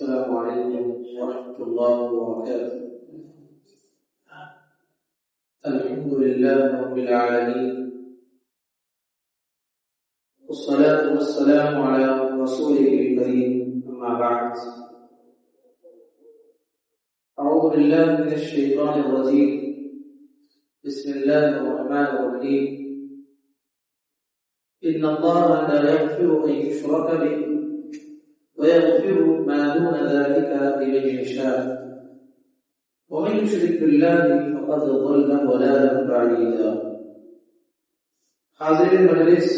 السلام عليكم ورحمة الله وبركاته. الحمد لله رب العالمين، والصلاة والسلام على رسوله الكريم، أما بعد. أعوذ بالله من الشيطان الرجيم. بسم الله الرحمن الرحيم. إن الله لا يغفر أن يشرك به ويغفر ما دون ذلك لمن يشاء ومن يشرك بالله فقد ضل ضلالا بعيدا. حاضرین مجلس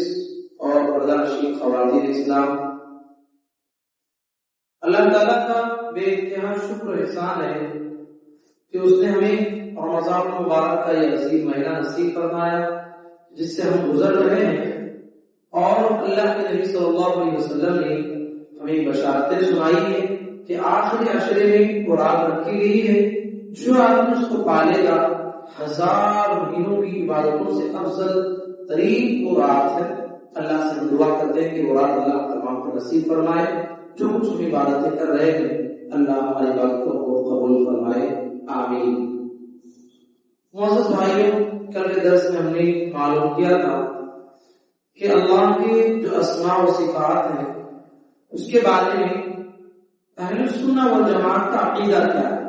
اور پردہ خواتین اسلام، اللہ تعالیٰ کا بے انتہا شکر و احسان ہے کہ اس نے ہمیں رمضان المبارک کا یہ عظیم مہینہ نصیب فرمایا جس سے ہم گزر رہے ہیں، اور اللہ کے نبی صلی اللہ علیہ وسلم نے ہمیں بشارتیں سنائی ہے کہ آخری عشرے میں وہ رات رکھی گئی ہے جو آدمی اس کو پالے گا 1000 مہینوں کی عبادتوں سے افضل ترین وہ رات ہے۔ اللہ سے دعا کرتے ہیں کہ وہ رات اللہ تمام کو نصیب فرمائے۔ جو کچھ ہم عبادتیں کر رہے ہیں اللہ ہماری عبادتوں کو قبول فرمائے، آمین۔ معزز بھائیوں، کل کے درس میں ہم نے معلوم کیا تھا کہ اللہ کے جو اسماء و صفات ہیں اس کے بارے میں اہل سنہ والجماعت کا عقیدہ کیا ہے۔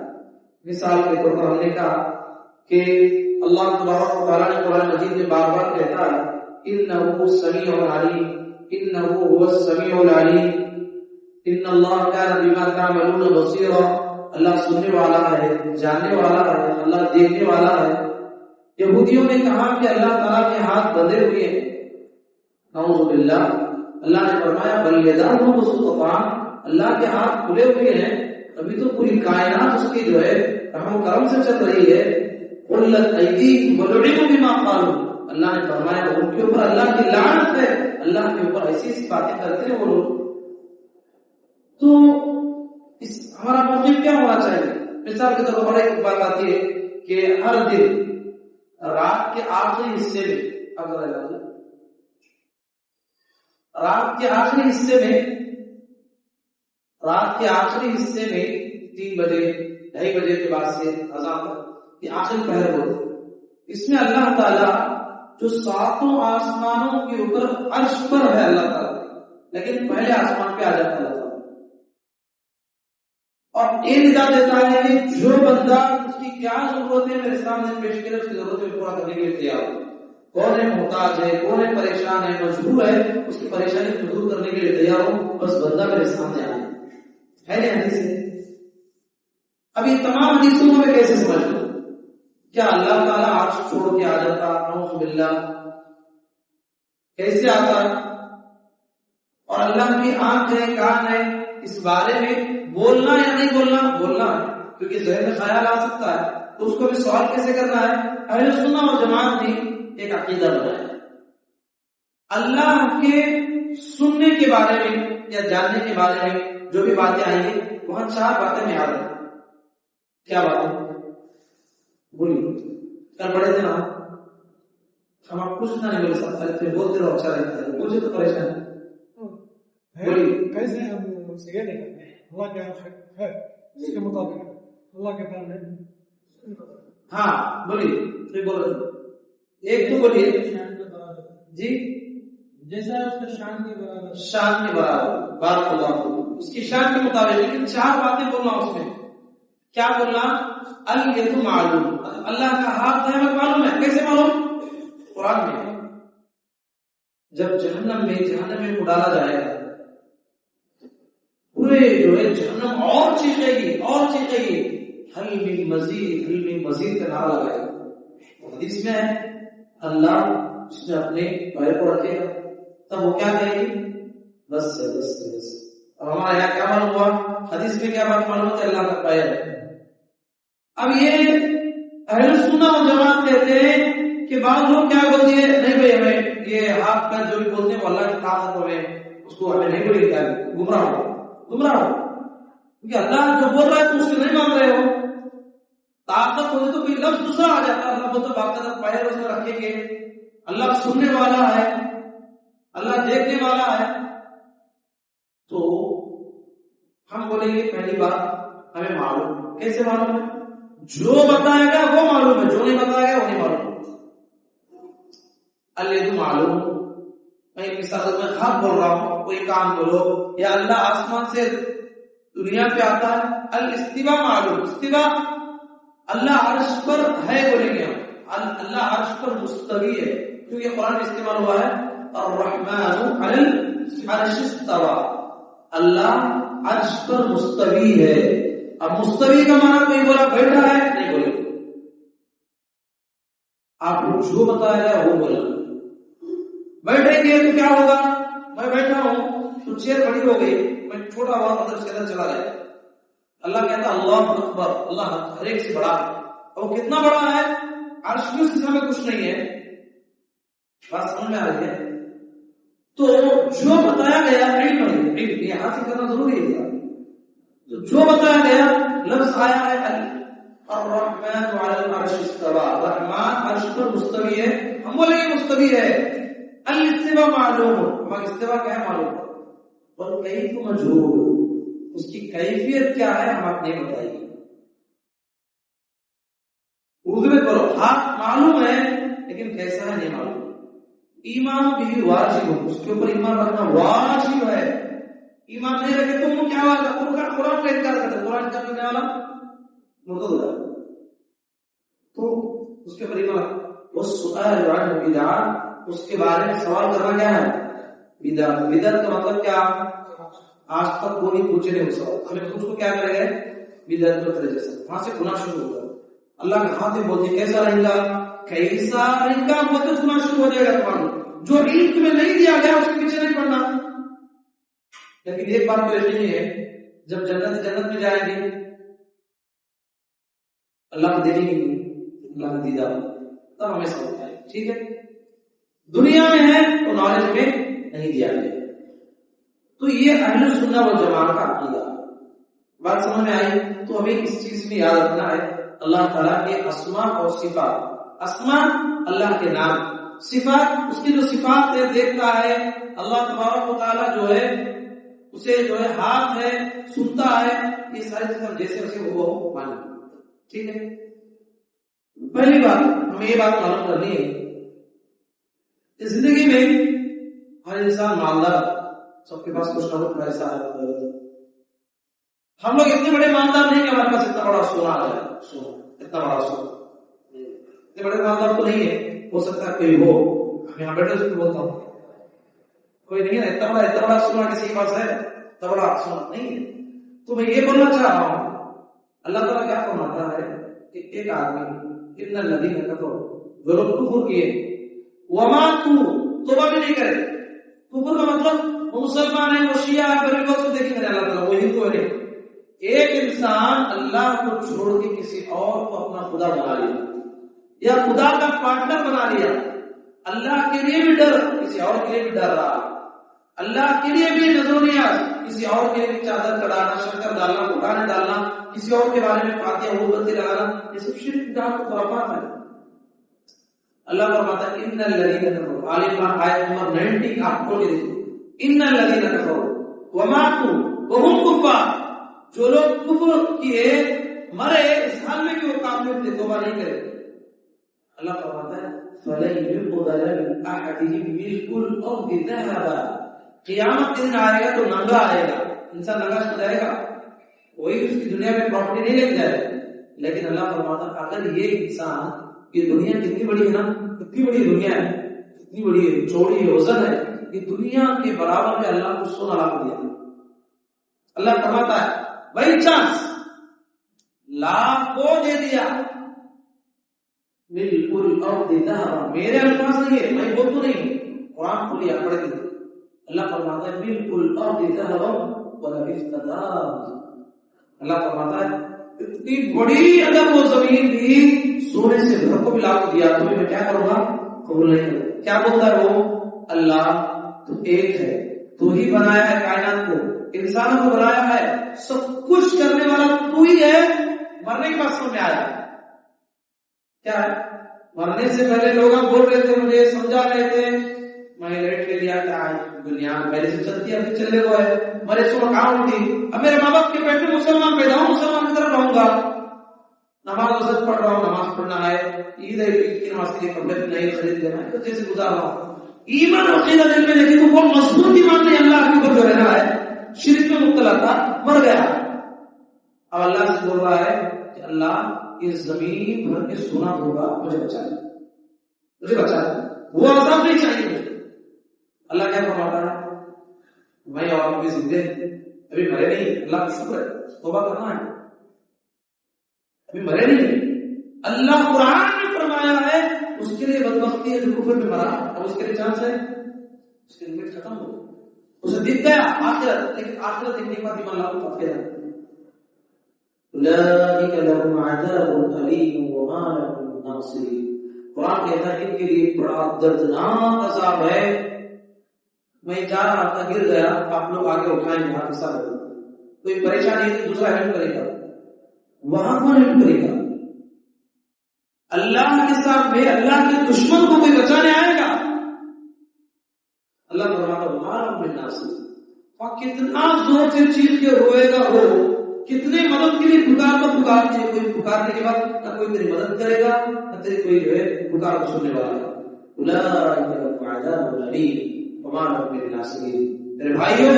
مثال کے طور پر ہم نے کہا کہ اللہ تبارک و تعالیٰ نے قرآن مجید میں بار بار کہتا ہے انہ سمیع علیم، انہ هو السمیع العلیم، ان اللہ کان بما تعملون بصیرا، اللہ سننے والا ہے، جاننے والا ہے، اللہ دیکھنے والا ہے۔ یہودیوں نے کہا کہ اللہ تعالیٰ کے ہاتھ بندھے ہوئے ہیں، نعوذ باللہ۔ اللہ نے فرمایا بل یداہ مبسوطتان، اللہ کے ہاتھ کھلے ہوئے ہیں، ابھی تو پوری کائنات اس کی جو ہے رحم و کرم سے چل رہی ہے۔ قلت ایدیہم ولعنوا بما قالوا، اللہ نے فرمایا ان کے اوپر اللہ کی لعنت ہے، اللہ کے اوپر ایسی ایسی باتیں کرتے ہیں وہ لوگ۔ تو ہمارا موقف کیا ہونا چاہیے؟ مثال کے طور پر ایک بات آتی ہے کہ ہر دن رات کے آخری حصے میں رات کے آخری حصے میں 3 بجے 2:30 بجے کے بعد سے اذان تک یہ آخری پہر ہوتے، اس میں اللہ تعالیٰ جو 7 آسمانوں کے اوپر عرش پر ہے اللہ تعالیٰ، لیکن پہلے آسمان پہ آ جاتا ہے اللہ تعالیٰ، اور یہ ندا دیتا ہے کہ جو بندہ اس کی کیا ضرورت ہے میرے سامنے پیش کرے، اس کی ضرورت ہے پورا کرنے کے لیے تیار ہو۔ کون ہے محتاج ہے، کون ہے پریشان ہے، مجبور ہے، اس کی پریشانی کو دور کرنے کے لیے تیار ہو، بس بندہ میرے سامنے آئے۔ ہے نا حدیث ہے؟ اب یہ تمام حدیثوں میں کیسے سمجھ لوں؟ کیا اللہ تعالیٰ عرش چھوڑ کے آ جاتا؟ نعوذ باللہ، کیسے آتا؟ اور اللہ کی آنکھ ہے، کان ہے، اس بارے میں بولنا یا نہیں بولنا؟ بولنا ہے، کیونکہ ذہن میں خیال آ سکتا ہے، تو اس کو بھی سوال کیسے کرنا ہے؟ اہل سنہ و جماعت نے ایک عقیدہ بنایا، اللہ کے سننے کے بارے میں یا جاننے کے بارے میں جو بھی باتیں آئیں گی وہاں 4 باتیں میں یاد رکھیں۔ کیا باتیں؟ بولیے، کل بڑے تھے نا ہم، آپ کچھ نہ نہیں بول سکتے، بولتے رہو، اچھا رہتا ہے، مجھے تو پریشان بولیے کیسے ہم اسے یہ نہیں کرتے؟ اللہ کے ہے اس کے مطابق اللہ کے فعل ہے۔ ہاں بولیے، تو بول رہے ایک تو بولیے جی، جیسا اس کا شان کے برابر، شان کے برابر، بارک اللہ اس کی شان کے مطابق، لیکن 4 باتیں بولنا اس میں۔ کیا بولنا؟ الید معلوم، اللہ کا ہاتھ ہے معلوم ہے، کیسے معلوم؟ قرآن میں جب جہنم میں کو ڈالا جائے گا، پورے جو ہے جہنم اور چیخے گی، حل من مزید کا نعرہ لگائے گا۔ حدیث میں ہے اللہ اس نے اپنے پیر کو رکھے گا، تب وہ کیا کہے گی؟ بس ہے، بس ہے، بس۔ اب ہمارا یہاں کیا معلوم ہوا؟ حدیث میں کیا بات معلوم ہوتا ہے؟ اللہ کا پیر۔ اب یہ اہل سنہ و جماعت کہتے ہیں کہ بعض لوگ کیا بولتے ہیں، نہیں بھائی ہمیں یہ ہاتھ پیر جو بھی بولتے ہیں وہ اللہ کی طاقت ہو ہے، اس کو ہمیں نہیں بولے گا، گمراہ ہو، کیونکہ اللہ جو بول رہا ہے تو اس کو نہیں مان رہے ہو۔ طاقت ہوتی تو کوئی لفظ دوسرا آ جاتا، اللہ بولتا باقاعدہ پیر اس میں رکھیں گے، اللہ سننے والا ہے، اللہ دیکھنے والا ہے۔ تو ہم بولیں گے پہلی بات ہمیں معلوم ہے. کیسے معلوم ہے؟ جو بتایا گیا وہ معلوم ہے، جو نہیں بتایا گیا وہ نہیں معلوم. اللہ تو معلوم. میں مثال میں حق بول رہا ہوں، کوئی کام بولو، یا اللہ آسمان سے دنیا پہ آتا ہے. الاستواء معلوم، استواء اللہ عرش پر ہے بولیں گے ہم، اللہ عرش پر مستوی ہے، کیونکہ قرآن میں استعمال ہوا ہے الرحمن علی العرش استوى. اللہ عرش پر مستوی ہے. اب مستوی کا معنی کوئی بولا بیٹھا ہے، نہیں بولے. آپ کو جو بتایا ہے وہ بولا. بیٹھیں گے تو کیا ہوگا؟ میں بیٹھا ہوں تو چیئر بڑی ہو گئی، میں چھوٹا ہوا مطلب سے ادھر چلا گیا. اللہ کہتا اللہ اکبر، اللہ ہر ایک سے بڑا ہے. اور کتنا بڑا ہے؟ عرش میں اس میں کچھ نہیں ہے. بات سمجھ میں آ رہی ہے؟ تو جو بتایا گیا علم یہ حاصل کرنا ضروری ہے. تو جو بتایا گیا لفظ آیا ہے الرحمن علی العرش استوى، رحمان عرش پر مستوی ہے. ہم بولیں گے مستوی ہے. الاستواء معلوم، مگر استواء کیا ہے معلوم، اور کیف مجہول، اس کی کیفیت کیا ہے ہم آپ نہیں بتائیے. اردو میں کرو ہاں معلوم ہے لیکن کیسا ہے نہیں معلوم. ایمان بھی واجب، اس کے اوپر ایمان رکھنا واجب ہے. ایمان نہیں رکھے تم کیا ہوا؟ قرآن کا انکار کرتے، قرآن کا کرنے والا مرتد ہے. تو اس کے اوپر ایمان. والسؤال عن البدع، اس کے بارے میں سوال کرنا کیا ہے؟ بدعت. بدعت کا مطلب کیا؟ آج تک کوئی پوچھے نہیں اس سوال، ہمیں پوچھ کو کیا کرے گا؟ بدعت کا طریقے سے. وہاں سے گناہ شروع ہوگا. اللہ کے ہاتھ میں بولتے کیسا رہیں گا، کیسا رہیں گا، بولتے گناہ شروع ہو جائے گا تمہارا. جو علم تمہیں نہیں دیا گیا اس کے پیچھے نہیں پڑنا. لیکن ایک بات تو یقینی ہے، جب جنت میں جائیں گے اللہ کو دیکھیں گے، اللہ کا دیدار، تب ہمیں سمجھ آئے. ٹھیک ہے؟ دنیا میں ہے تو نالج میں نہیں دیا گیا. تو یہ اہل سنت والجماعت کا عقیدہ. بات سمجھ میں آئی؟ تو ہمیں اس چیز میں یاد رکھنا ہے اللہ تعالیٰ کے اسماء اور صفات. اسماء اللہ کے نام، صفات اس کی جو صفات ہے دیکھتا ہے اللہ تبارک و تعالیٰ جو ہے، اسے جو ہے ہاتھ ہے، سنتا ہے، یہ ساری چیزیں جیسے اسے وہ مانے. ٹھیک ہے؟ پہلی بات ہمیں یہ بات معلوم کرنی ہے کہ زندگی میں ہر انسان مالدار، سب کے پاس کچھ نہ کچھ پیسہ ہے. ہم لوگ اتنے بڑے مالدار نہیں کہ ہمارے پاس اتنا بڑا سونا آ جائے. سونا اتنا بڑا سونا اتنے بڑے مالدار تو نہیں ہے. ہو سکتا ہے کوئی ہو، ہم یہاں بیٹھے سے بولتا ہوں کوئی نہیں ہے اتنا بڑا سونا کسی کے پاس ہے، اتنا بڑا سونا نہیں ہے. تو میں یہ بولنا چاہ رہا ہوں اللہ تعالیٰ کیا فرماتا ہے کہ ایک آدمی ان الذین کفروا، جو لوگ کفر کیے، وماتوا، توبہ بھی نہیں کرے. کفر کا مطلب وہ مسلمان ہے، وہ شیعہ ہے، پھر لوگ دیکھیں گے اللہ تعالیٰ وہ ہندو ہے. ایک انسان اللہ کو چھوڑ کے کسی اور کو اپنا خدا بنا لیا یا خدا کا پارٹنر بنا لیا. اللہ کے لیے بھی ڈر، کسی اور کے لیے بھی ڈر رہا. اللہ کے لیے بھی نظریات، کسی اور کے لیے بھی چادر چڑھانا، شکر ڈالنا، قرآن ڈالنا، کسی اور کے بارے میں فاتحہ ہوبتی لگانا، یہ سب شرک بدعت و خرافات ہے. اللہ فرماتا ہے ان الذین کفروا، آل عمران آیت نمبر 90 آپ کو دیکھیں، ان الذین کفروا وماتوا وهم کفار، جو لوگ کفر کیے مرے اس حال میں کہ وہ کافر تھے، توبہ نہیں کرے. اللہ فرماتا ہے فَلَن يُقْبَلَ مِنْ أَحَدِهِمْ مِلْكُ الْأَرْضِ ذَهَبًا، قیامت دن آئے گا تو ننگا آئے گا. انسان ننگا ہو جائے گا، وہی اس کی دنیا میں پراپرٹی نہیں لے جائے. لیکن اللہ فرماتا ہے اگر یہ انسان، یہ دنیا کتنی بڑی ہے نا، کتنی بڑی دنیا ہے، کتنی بڑی ہے، چوڑی ہے، وزن ہے، یہ دنیا کے برابر میں اللہ کو سونا لا دیا. اللہ فرماتا ہے بائی چانس لاکھ کو دے دیا، بالکل اور دیتا ہے، میرے الفاظ نہیں ہے، میں بول تو نہیں، قرآن کو لیا پڑھ کے. اللہ فرماتا ہے بالکل اور دیتا ہے اللہ فرماتا ہے اتنی بڑی اگر وہ زمین بھی سونے سے گھر کو ملا کے دیا تو میں کیا کروں گا؟ قبول نہیں کروں. کیا بولتا ہے وہ؟ اللہ تو ایک ہے، تو ہی بنایا ہے کائنات کو، انسانوں کو بنایا ہے، سب کچھ کرنے والا تو ہی ہے. مرنے کے بعد سمجھ میں آیا کیا ہے؟ مرنے سے پہلے لوگ بول رہے تھے، مجھے سمجھا رہے تھے میں ریٹ لے لیا کہ آج دنیا میرے سے چلتی ہے، ابھی چلے ہوئے میرے سے کہاں ہوتی، اب میرے ماں باپ کے بیٹے مسلمان پیدا ہوں، مسلمان کی طرف رہوں گا، نماز وسط پڑھ رہا ہوں، نماز پڑھنا ہے، عید ہے، عید کی نماز کے لیے کپڑے نہیں خرید لینا ہے، تو جیسے گزار رہا ہوں ایمان عقیدہ دل میں، لیکن تو وہ مضبوط ایمان نہیں، اللہ کے اوپر جو رہنا ہے، شرک میں مبتلا تھا، مر گیا، اب اللہ سے بول رہا ہے کہ اللہ اس زمین بھر کے سونا ہوگا، مجھے بچا لے، مجھے بچا لے، وہ عذاب نہیں چاہیے مجھے۔ اللہ کیا فرماتا ہے، میں اور بھی زندے ابھی مرے نہیں، اللہ کا شکر ہے، توبہ کرنا ہے، ابھی مرے نہیں۔ اللہ قرآن میں فرمایا ہے اس کے لیے بدبختی ہے جو کفر میں مرا، اب اس کے لیے چانس ہے، اس کے لیے ختم ہو، اسے دکھ گیا آخرت، لیکن آخرت دیکھنے کے بعد ایمان لا تو پکے رہا۔ اولئک لهم عذاب الیم وما لهم من ناصرین، قرآن کہتا ہے ان کے لیے بڑا دردناک عذاب ہے۔ میں جا رہا تھا، گر گیا، آپ لوگ آگے اٹھائیں گے، آپ ساتھ کوئی پریشانی ہے، دوسرا ہیلپ کرے گا، وہاں کون ہیلپ کرے گا؟ اللہ کے ساتھ میں اللہ کے دشمن کو کوئی بچانے آئے گا؟ اللہ فرماتا ہے مالک من ناصر، اور کتنا زور سے چیز کے روئے گا وہ، کتنے مدد کے لیے پکارتے ہیں، کوئی پکارنے کے بعد نہ کوئی تیری مدد کرے گا، نہ تیری کوئی جو ہے پکار کو سننے والا ہے۔ اولئک لهم عذاب الیم وما لهم من ناصرین۔ میرے بھائیو،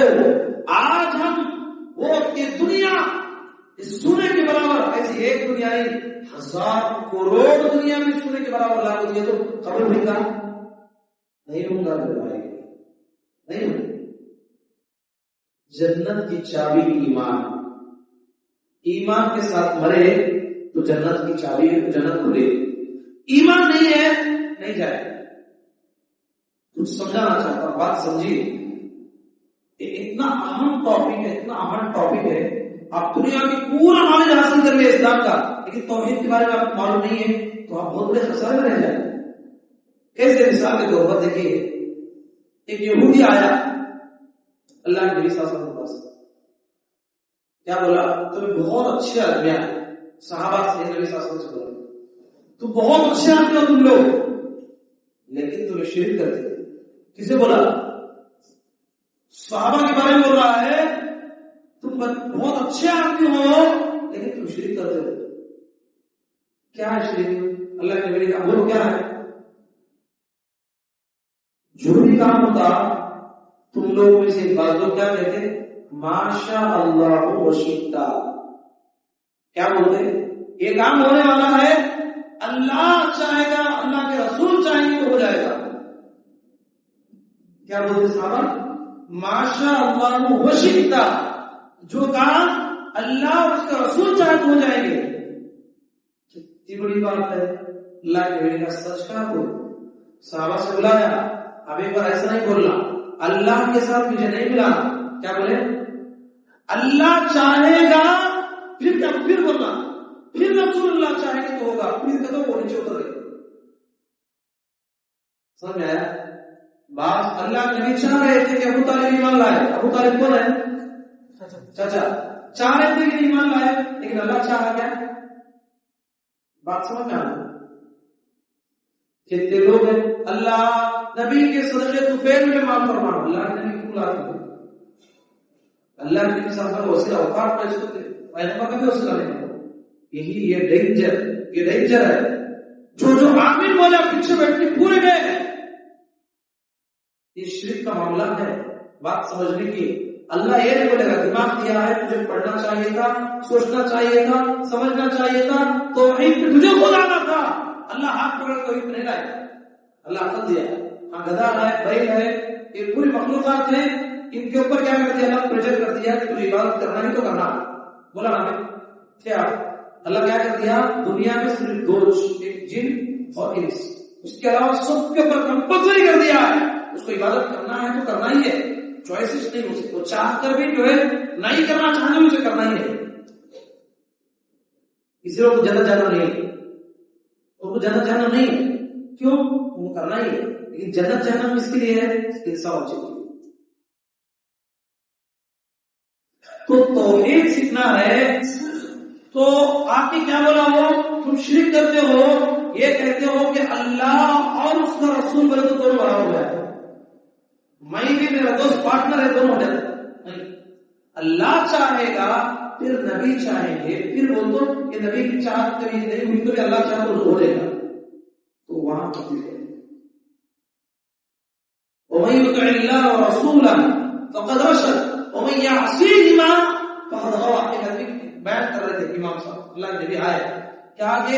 آج ہم وہ کہ دنیا اس سونے کے برابر، ایسی ایک دنیا نہیں، ہزار کروڑ دنیا میں سونے کے برابر لا دیا تو قبر میں کا نہیں ہوں گا میرے بھائی، نہیں ہوں۔ جنت کی چابی ایمان، ایمان کے ساتھ مرے تو جنت کی چابی ہے، جنت کھلے، ایمان نہیں ہے نہیں جائے۔ کچھ سمجھانا چاہتا ہوں، بات سمجھیے، اتنا اہم ٹاپک ہے، اتنا اہم ٹاپک ہے، آپ دنیا کی پورا نالج حاصل کر لیں اسلام کا، لیکن توحید کے بارے میں آپ کو معلوم نہیں ہے تو آپ بہت بڑے خسارے میں رہ جائیں۔ کیسے؟ مثال کے طور پر دیکھیے، ایک یہودی آیا اللہ کے نبی صلی اللہ علیہ وسلم کے پاس، کیا بولا؟ تمہیں بہت اچھے آدمی ہیں، صحابہ سے نبی صلی اللہ علیہ وسلم سے بولا تو بہت اچھے آدمی ہو تم لوگ، لیکن تمہیں شرک کرتے۔ کسے بولا؟ صحابہ کے بارے میں بول رہا ہے، تم بہت اچھے آدمی ہو لیکن تم شرک کرتے ہو۔ کیا ہے شرک؟ اللہ کے نبی کا بولو کیا ہے؟ جو بھی کام ہوتا تم لوگ میں سے بعض لوگ کیا کہتے؟ ماشاء اللہ و شئتا، کیا بولتے؟ یہ کام ہونے والا ہے، اللہ چاہے گا، اللہ کے رسول چاہیں گے تو ہو جائے گا۔ کیا بولتے صحابہ؟ ماشاء اللہ و شئتا، جو کام اللہ اور اس کا رسول چاہے تو ہو جائیں گے۔ کتنی بڑی بات ہے، اللہ کے نبی کا سچ کہا تو صحابہ سے بلایا، اب ایک بار ایسا نہیں بولنا اللہ کے ساتھ مجھے نہیں ملا، کیا بولے؟ اللہ چاہے گا، پھر کیا؟ پھر بولنا، پھر رسول اللہ چاہے گا تو ہوگا، پھر قدم کو نیچے اتر گئے۔ سمجھ میں آیا بات؟ اللہ کے نبی چاہ رہے تھے کہ ابو طالب ایمان لائے، ابو طالب کون ہے؟ چاچا، چاہ رہے تھے کہ ایمان لائے، لیکن اللہ چاہا کیا؟ بات سمجھ میں آنا؟ کتنے لوگ ہیں اللہ نبی کے صدقے تو پیر میں معاف فرما، اللہ کے نبی کیوں لاتے ہیں؟ اللہ کے نبی صلی اللہ علیہ وسلم وسیلہ اوقات پیش کرتے، پیغمبر کا بھی وسیلہ نہیں کرتے۔ یہی یہ ڈینجر ہے، جو آمین بولا پیچھے بیٹھ کے پورے گئے، یہ شرک کا معاملہ ہے۔ بات سمجھنے کی، اللہ یہ نہیں بولے گا دماغ دیا ہے تجھے، پڑھنا چاہیے تھا، سوچنا چاہیے تھا، سمجھنا چاہیے تھا، توحید پہ تجھے خود آنا تھا۔ اللہ ہاتھ پکڑ کے نہیں لائے، اللہ عقل دیا۔ ہاں گدھا ہے، بیل ہے، یہ پوری مخلوقات ہیں، ان کے اوپر کیا کر دیا؟ اللہ پریشر کر دیا کہ تجھے عبادت کرنا نہیں تو کرنا، بولا نا کیا؟ اللہ کیا کر دیا؟ دنیا میں صرف دو، ایک جن اور انس، اس کے علاوہ سب کے اوپر کمپلسری کر دیا ہے، اس کو عبادت کرنا ہے تو کرنا ہی ہے، چوائسز نہیں ہو سکتی، وہ چاہ کر بھی جو ہے نہیں کرنا چاہنے اسے کرنا ہی ہے۔ کسی لوگ کو جنت جانا نہیں، ان کو جنت جانا نہیں، کیوں؟ وہ کرنا ہی ہے، لیکن جنت جانا کس کے لیے ہے؟ انسان کے لیے۔ تو توحید سیکھنا ہے تو آپ نے کیا بولا ہو؟ تم شرک کرتے ہو، یہ کہتے ہو کہ اللہ اور اس کا رسول بولے تو دونوں برابر ہو جائے، میں بھی میرا دوست پارٹنر ہے، دونوں ہو جاتے نہیں. اللہ چاہے گا پھر نبی چاہیں گے، پھر وہ تو کہ نبی کی چاہت کبھی نہیں ہوئی تو اللہ چاہے تو ہو دے گا، تو وہاں تبدیل ہے. وَمَن يُطِعِ اللَّهَ وَرَسُولَهُ فَقَدْ رَشَدَ وَمَن يَعْصِهِمَا فَقَدْ غَوَىٰ. ایک آدمی بیان کر رہے تھے امام صاحب، اللہ کے نبی آئے کیا کہ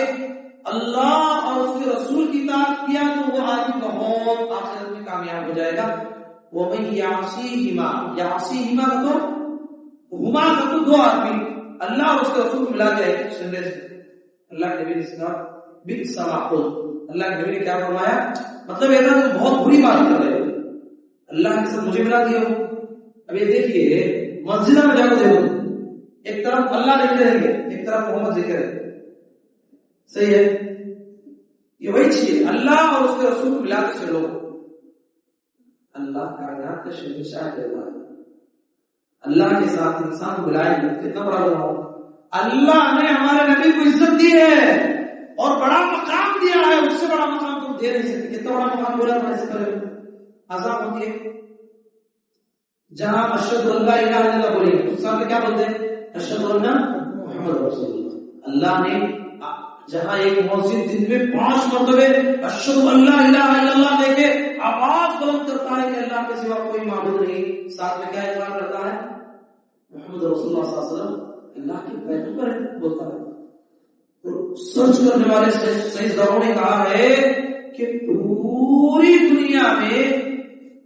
اللہ اور اس کے رسول کی اطاعت کیا تو وہ آدمی بہت آخرت میں کامیاب ہو جائے گا. وَمَن يَعْصِهِمَا، يَعْصِهِمَا تو ہما کا تو دو آدمی اللہ اور اس کے رسول کو ملا کے ایک سندیش. اللہ کے نبی نے اس کا بئس ما قلت، اللہ کے نبی نے کیا فرمایا؟ مطلب یہ تھا کہ بہت بری بات کر رہے ہو، اللہ کے ساتھ مجھے ملا دیا. اب یہ دیکھیے مسجدوں میں جا کے دیکھو، ایک طرف اللہ لکھے رہیں گے، ایک طرف محمد ذکر ہے. صحیح ہے؟ یہ وہی چیز ہے، اللہ اور اس کے رسول کو ملا کے چلو. اللہ کائنات کا شہنشاہ ہے، اللہ کے ساتھ انسان کو ملائے گا، کتنا بڑا ہوا. اللہ نے ہمارے نبی کو عزت دی ہے اور بڑا مقام دیا ہے، اس سے بڑا مقام تم دے نہیں سکتے. کتنا بڑا مقام بولا تھا اس پہلے آزاد ہوتی ہے. جہاں اشہد اللہ الہ الا اللہ بولیں گے اس میں کیا بولتے ہیں؟ اشہد ان محمد رسول اللہ. اللہ نے جہاں ایک مؤذن دن میں 5 مرتبہ اشہد اللہ الہ الا اللہ کہہ کے آواز بلند کرتا ہے کہ اللہ کے سوا کوئی معبود نہیں، ساتھ میں کیا اقرار کرتا ہے؟ محمد رسول اللہ صلی اللہ علیہ وسلم اللہ کے پیغمبر بولتا ہے. سرچ کرنے والے سائنسدانوں نے کہا ہے کہ پوری دنیا میں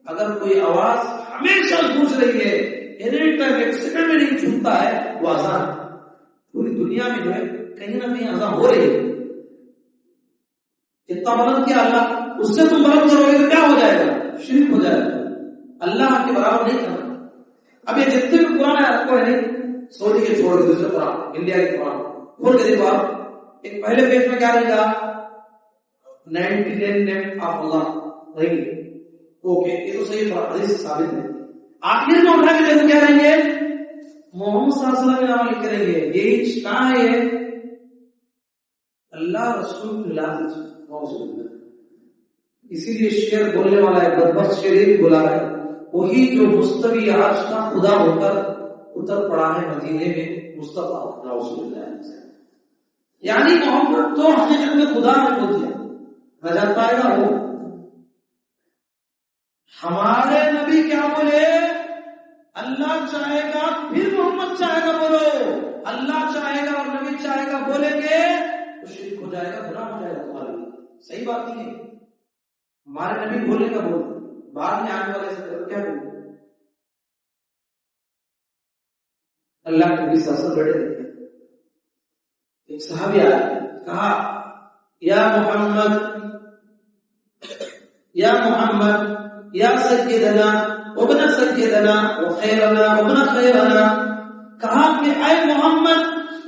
اگر کوئی آواز ہمیشہ گونج رہی ہے، اینی ٹائم ایک سیکنڈ میں نہیں چھوٹتا ہے، وہ اذان. پوری دنیا میں جو ہے کہیں نہ کہیں اذان ہو رہی ہے. اتنا بلند کیا اللہ، اس سے تم بلند کرو گے تو کیا ہو جائے گا؟ شرک ہو جائے گا. اللہ کے برابر نہیں کرنا. اب یہ جتنے بھی قرآن ہے آپ کو ہے نہیں، سعودی کے چھوڑ کے دوسرے قرآن، انڈیا کے قرآن کھول کے دیکھو آپ. ایک پہلے پیج میں کیا رہے گا؟ 99 نیم آف اللہ رہیں گے. اوکے، یہ تو صحیح حدیث سے ثابت ہے. آخر میں اٹھا کے دیکھو کیا رہیں گے؟ محمد صلی اللہ علیہ وسلم کے نام لکھ کریں گے. یہ کہاں ہے؟ اللہ رسول اللہ. اسی لیے شعر بولنے والا ہے بدبخت شعر ہی بولا ہے، وہی جو مستوی عرش کا خدا ہو کر اتر پڑا ہے مدینے میں مصطفیٰ رسول اللہ. یعنی محمد تو حقیقت میں خدا نے بول دیا، نجات پائے گا وہ. ہمارے نبی کیا بولے؟ اللہ چاہے گا پھر محمد چاہے گا بولو. اللہ چاہے گا اور نبی چاہے گا بولیں گے تو شرک ہو جائے گا، گناہ ہو جائے گا تمہارے لیے. صحیح بات نہیں ہے. ہمارے نبی بولے گا بول، بعد میں آنے والے سے کیا بولے؟ اللہ کے نبی صلی بیٹھے تھے، ایک صحابی آیا، کہا یا محمد یا محمد یا سیدنا وابن سیدنا وخیرنا وابن خیرنا. کہا کہ اے محمد،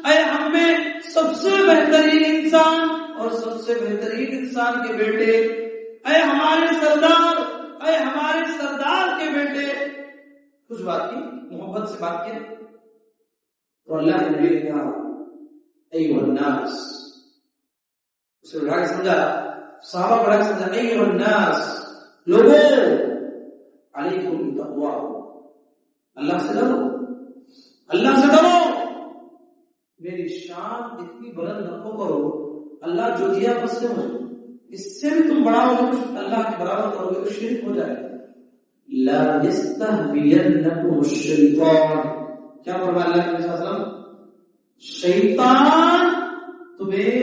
اے ہم میں سب سے بہترین انسان اور سب سے بہترین انسان کے بیٹے، اے ہمارے سردار، اے ہمارے سردار کے بیٹے. کچھ بات کی، محبت سے بات کی. تو اللہ کے نبی نے کہا ایھا الناس، اسے بڑھا کے سمجھا، صحابہ بڑھا کے سمجھا، ایھا الناس، لوگوں علیکم بالتقوی، اللہ سے ڈرو، اللہ سے ڈرو. میری شان اتنی بلند نہ کرو، اللہ جو دیا بس سے مجھے، اس سے بھی تم بڑا ہو اللہ کے برابر کرو گے تو شرک ہو جائے گا. لا یستهوینکم الشیطان، کیا فرمایا اللہ کے نبی صلی اللہ علیہ وسلم؟ شیطان تمہیں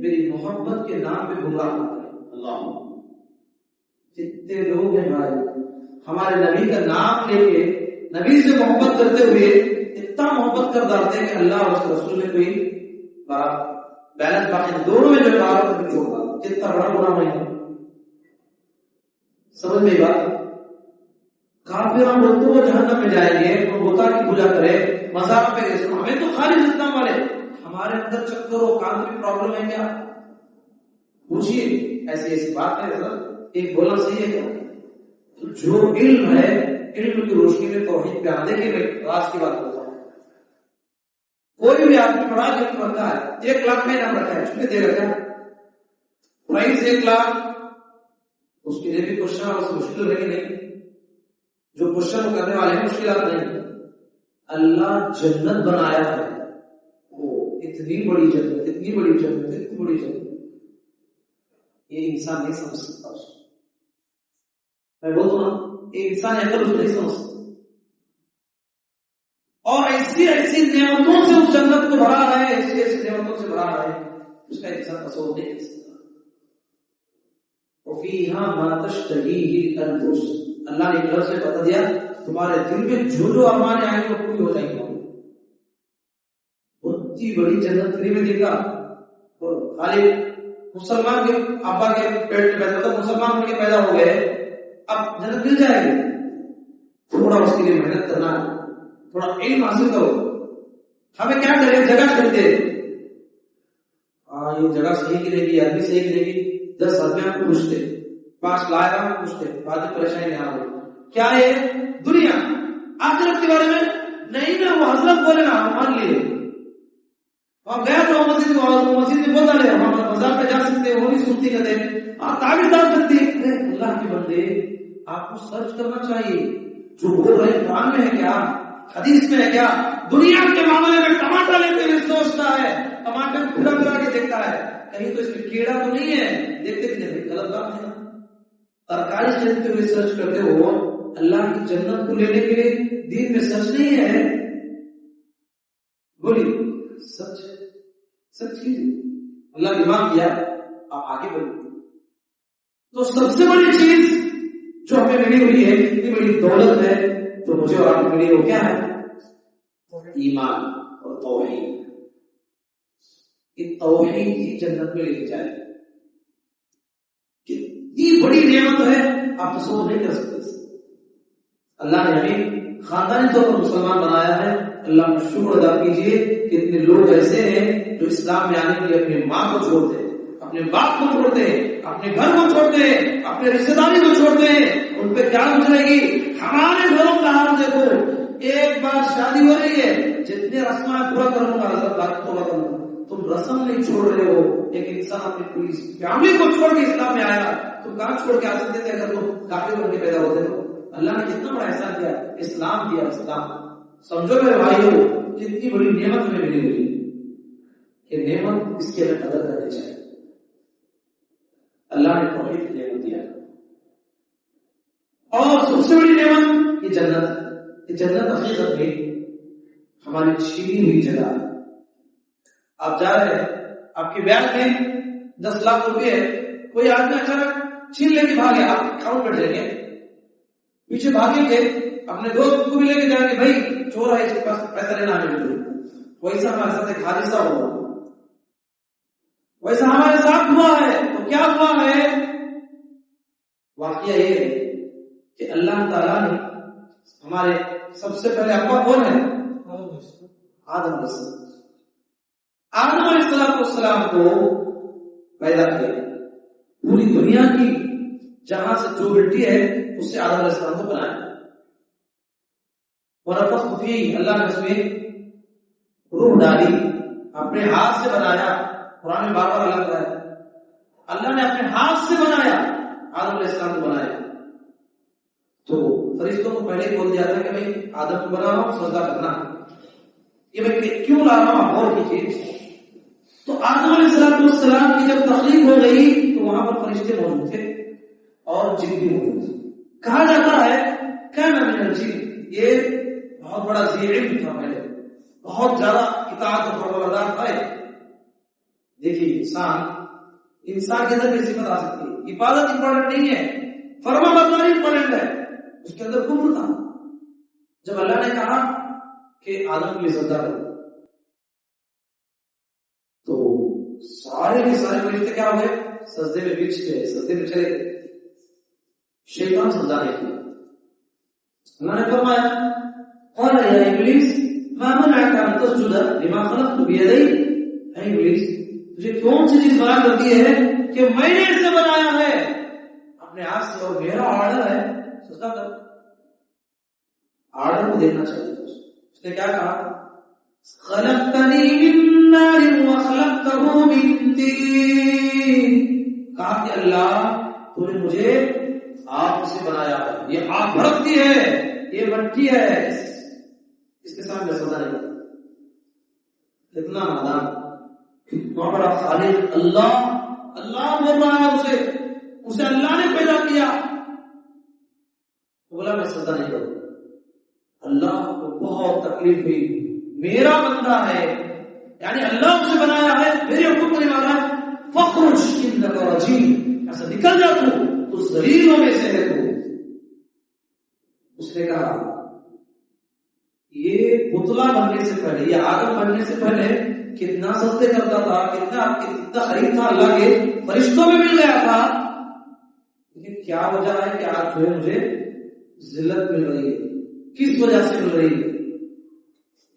میری محبت کے نام پہ گمراہ نہ کرے. اللہ، جتنے لوگ ہیں ہمارے نبی کا نام لے کے نبی سے محبت کرتے ہوئے اتنا محبت کر ڈالتے ہیں کہ اللہ اور اس رسول نے کوئی بیلنس باقی دونوں میں جو بات ہوگا کتنا بڑا گناہ نہیں ہے. سمجھ میں بات؟ کافر بولتے وہ جہنم میں جائیں گے، وہ بتا کی پوجا کرے، مزاق پہ گئے. ہمیں تو خالی جتنا والے ہمارے اندر چکر و کان کی پرابلم ہے کیا؟ پوچھیے. ایسی بات ہے سر، ایک بولنا صحیح ہے کیا؟ جو علم ہے، علم کی روشنی میں توحید پہ آنے کے لیے راز کی بات ہوتا ہے. کوئی بھی آدمی پڑھا لکھ رکھا ہے، 1 لاکھ میں نام رکھا ہے، چھٹی دے رکھا ہے، پرائز 1 لاکھ، اس کے لیے بھی کوشچن اور مشکل ہے کہ نہیں؟ جو کوشچن کرنے والے ہیں مشکلات نہیں. اللہ جنت بنایا ہے، وہ اتنی بڑی جنت، اتنی بڑی جنت، اتنی بڑی جنت، یہ انسان نہیں سمجھ سکتا. میں بولتا ہوں یہ انسان عقل اس نہیں سمجھ سکتا. اور ایسی ایسی نعمتوں سے اس جنت کو بھرا ہے، ایسی ایسی نعمتوں سے بھرا ہے اس کا انسان تصور نہیں کر سکتا. وَفِيهَا مَا تَشْتَهِيهِ الْأَنفُسُ، اللہ نے ایک لفظ سے بتا دیا تمہارے دل میں جو جو ارمان آئیں گے وہ پوری ہو جائیں گے. اتنی بڑی جنت فری میں دیکھا. خالی مسلمان کے ابا کے پیٹ میں پیدا ہوتا، مسلمان کے پیدا ہو گئے، اب جنت مل جائے گی. تھوڑا اس کے لیے محنت کرنا، تھوڑا علم حاصل کرو. ہمیں کیا کرے، جگہ خریدے، یہ جگہ صحیح کی رہے گی، آدمی صحیح کی رہے گی، 10 آدمی آپ کو پوچھتے، 5 لائے آپ کو پوچھتے، بعد پریشانی نہیں آ رہی. کیا ہے دنیا؟ آخرت کے بارے میں نہیں نا، وہ حضرت بولے نا مان لیے. اور گیا تو مسجد میں بولتا رہے، ہم بازار پہ جا سکتے ہیں، وہ بھی سنتی کرتے تعبیر ڈال سکتے. اللہ کے بندے آپ کو سرچ کرنا چاہیے جو بول رہے قرآن میں ہے کیا، حدیث میں ہے کیا. دنیا کے معاملے میں ٹماٹر لیتے ہوئے سوچتا ہے، ٹماٹر پھرا پھرا کے دیکھتا ہے کہیں تو اس میں کیڑا تو نہیں ہے، دیکھتے کہ نہیں غلط بات ہے. ترکاری خریدتے ہوئے سرچ کرتے ہو، اللہ کی جنت کو لینے کے لیے دین میں سچ نہیں ہے. بولیے سچ ہے، سچ ہی اللہ دماغ دیا، آپ آگے بڑھیں. تو سب سے بڑی چیز جو ہمیں ملی ہوئی ہے، اتنی بڑی دولت ہے جو مجھے اور آپ کو ملی، وہ کیا ہے؟ ایمان اور توحید. یہ توحید کی جنت میں لے کے جائے. کتنی بڑی نعمت ہے آپ تصور نہیں کر سکتے. اللہ نے ہمیں خاندانی طور پر مسلمان بنایا ہے. اللہ کا شکر ادا کیجیے کہ اتنے لوگ ایسے ہیں جو اسلام میں آنے کے لیے اپنی ماں کو چھوڑتے ہیں، اپنے باپ کو چھوڑتے ہیں، اپنے گھر کو چھوڑتے ہیں، اپنے رشتے داری کو چھوڑتے ہیں. ان پہ کیا گزرے گی؟ ہمارے گھروں کا حال دیکھو. ایک بار شادی ہو رہی ہے، جتنے رسم پورا کروں گا حضرت باقی توبہ کروں گا. تم رسم نہیں چھوڑ رہے ہو. ایک انسان اپنی پوری فیملی کو چھوڑ کے اسلام میں آیا، تم کہاں چھوڑ کے آ سکتے تھے اگر تم کافر بن کے پیدا ہوتے ہو؟ اللہ نے کتنا بڑا احسان کیا، اسلام دیا. اسلام سمجھو میرے بھائیو، کتنی بڑی نعمت ہمیں ملی ہوئی. یہ نعمت اس کی ہمیں قدر کرنی چاہیے. اللہ نے توحید کی نعمت دیا، اور سب سے بڑی نعمت یہ جنت. یہ جنت حقیقت میں ہماری چھینی ہوئی جگہ. آپ جا رہے ہیں، آپ کے بیگ میں 10 لاکھ روپے ہے، کوئی آدمی اچانک چھین لے کے بھاگے، آپ اکاؤنٹ بیٹھ جائیں گے، پیچھے بھاگیں گے، اپنے دوست کو بھی لے کے جائیں گے، بھائی چور ہے اس کے پاس پیسہ لینا ہے. ویسا ہمارے ساتھ ایک حادثہ ہوا، ویسا ہمارے ساتھ ہوا ہے. تو کیا ہوا ہے؟ واقعہ یہ ہے کہ اللہ تعالیٰ نے ہمارے سب سے پہلے ابا کون ہے؟ آدم علیہ السلام. آدم علیہ السلام کو پیدا کیا. پوری دنیا کی جہاں سے جو مٹی ہے اس سے آدم علیہ السلام کو بنایا. ونفخت فیہ، اللہ نے اس میں روح ڈالی، اپنے ہاتھ سے بنایا. قرآن میں بار بار اللہ بتایا اللہ نے اپنے ہاتھ سے بنایا، آدم علیہ السلام کو بنایا. تو فرشتوں کو پہلے بول دیا تھا کہ بھائی آدم کو بنا رہا ہوں، سجدہ کرنا. یہ میں کیوں لا رہا ہوں غور کیجیے. تو آدم علیہ السلام کی جب تخلیق ہو گئی تو وہاں پر فرشتے موجود تھے اور جن بھی موجود تھے. کہا جاتا ہے کیا من الجن، یہ بہت بڑا ذی علم تھا، پہلے بہت زیادہ اطاعت اور فرمانبردار تھا. دیکھیے انسان کے اندر بھی صفت آ سکتی ہے. عبادت امپورٹنٹ نہیں ہے، فرمانبرداری امپورٹنٹ ہے. اس کے اندر کفر تھا. جب اللہ نے کہا کہ آدم کو سجدہ کرو تو سارے کے سارے فرشتے کیا ہوئے؟ سجدے میں بچھ گئے، سجدے میں چلے گئے. شیطان سجدہ نہیں کیا. اللہ نے فرمایا قال یا ابلیس ما منعك ان تسجد لما خلقت بيدي. اے ابلیس تجھے کون سی چیز منع کرتی ہے کہ میں نے اسے بنایا ہے اپنے ہاتھ سے، اور میرا آرڈر ہے سجدہ کر. آرڈر کو دیکھنا چاہیے. اس نے کیا کہا؟ خلقتنی من نار وخلقته من طین. کہا کہ اللہ تو نے مجھے آگ سے بنایا ہے، یہ آگ بھڑکتی ہے یہ مٹی ہے، اس کے سامنے سزا نہیں. کتنا نادان. وہاں پر خالق اللہ بول رہا ہے اسے اللہ نے پیدا کیا. بولا میں سزا نہیں کروں. اللہ کو بہت تکلیف ہوئی، میرا بندہ ہے، یعنی اللہ اسے بنایا ہے، میرے حکم کرنے والا ہے. فخرج انک رجیم، ایسا نکل جا تو ذلیلوں میں سے ہے تو. اس نے کہا یہ پتلا بننے سے پہلے، یہ آدم بننے سے پہلے کتنا سجدے کرتا تھا، کتنا قریب تھا اللہ کے، فرشتوں میں مل گیا تھا. لیکن کیا وجہ ہے کہ آج جو ہے مجھے ذلت مل رہی ہے؟ کس وجہ سے مل رہی ہے؟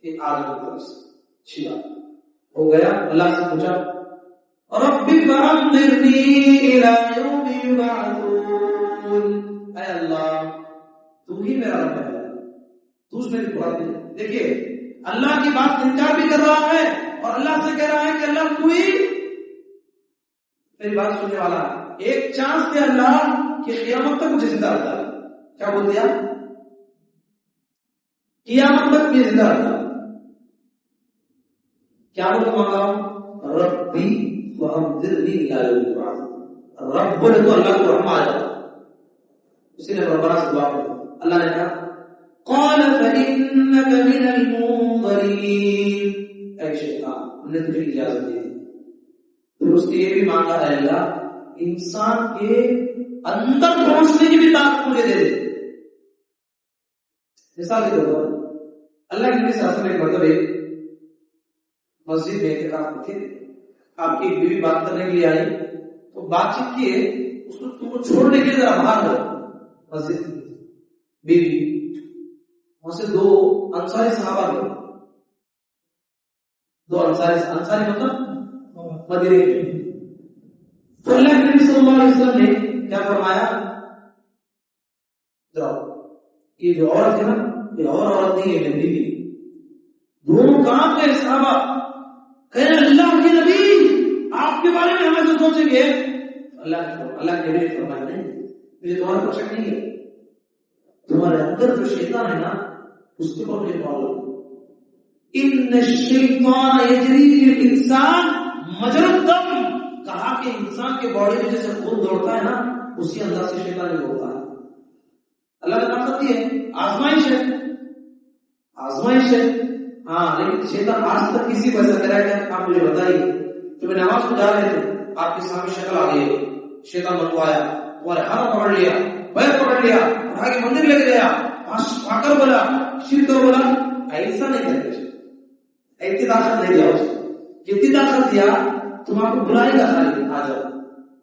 کہ آدم کی طرف سے. اچھی بات ہو گیا. اللہ سے پوچھا رب فانظرنی الی یوم یبعثون، اے اللہ تو ہی میرا رب ہے، تو اس میری بات نہیں. دیکھیے اللہ کی بات انکار بھی کر رہا ہے اور اللہ سے کہہ رہا ہے کہ اللہ تو ہی میری بات سننے والا ہے. ایک چانس دے اللہ کہ قیامت تک مجھے زندہ رکھتا ہے. کیا بول دیا؟ قیامت تک مجھے زندہ رکھتا. کیا بول مانگا ہوں؟ ربی وانظرنی الی یوم یبعثون. رب بولے تو اللہ کو رحم آ جاتا. اسی نے ربنا سے دعا کی. اللہ نے کہا قال فإنك من المنظرين، اے شیطان ہم نے تجھے اجازت دی. پھر اس نے یہ بھی مانگا ہے اللہ انسان کے اندر پہنچنے کی بھی طاقت مجھے دے دے. مثال کے طور پر اللہ کے نبی صلی اللہ علیہ وسلم ایک مرتبہ مسجد میں اعتکاف میں تھے. آپ کی ایک بیوی بات کرنے کے لیے آئی تو بات چیت کیے، اس کو تم کو چھوڑنے کے لیے ذرا باہر گئے مسجد. بیوی وہاں سے دو انصاری صحابہ گئے. دو انصاری مطلب مدینے کے. تو اللہ کے نبی صلی اللہ علیہ وسلم نے کیا فرمایا؟ جاؤ یہ جو عورت ہے نا، یہ اور عورت نہیں ہے، میری بیوی. دونوں کام گئے صحابہ، کہے اللہ کے نبی آپ کے بارے میں ہم ایسے سوچیں گے. اللہ کے نبی فرمایا نہیں، مجھے تمہارا کچھ شک نہیں ہے. تمہارے اندر جو شیطان ہے نا اس کے اوپر مجھے معلوم. ان الشیطان یجری فی الانسان مجرى الدم، کہا کہ انسان کے باڈی میں جیسے خون دوڑتا ہے نا اسی انداز سے شیطان بھی دوڑتا ہے. اللہ نے کہا کرتی ہے آزمائش ہے، آزمائش ہے. ہاں لیکن شیطان آج تک کسی کو ایسا کرا ہے کہ آپ مجھے بتائیے کہ میں نماز کو جا رہے تھے، آپ کے سامنے شکل آ گئی، شیطان منوایا، تمہارے ہاتھ پکڑ لیا، پیر پکڑ لیا، اٹھا کے مندر لے کے گیا، آ کر بولا شرک کرو. بولا ایسا نہیں کرتے، اتنی طاقت نہیں دیا. کتنی طاقت دیا؟ تم آپ کو بلائے گا خالی آ جاؤ،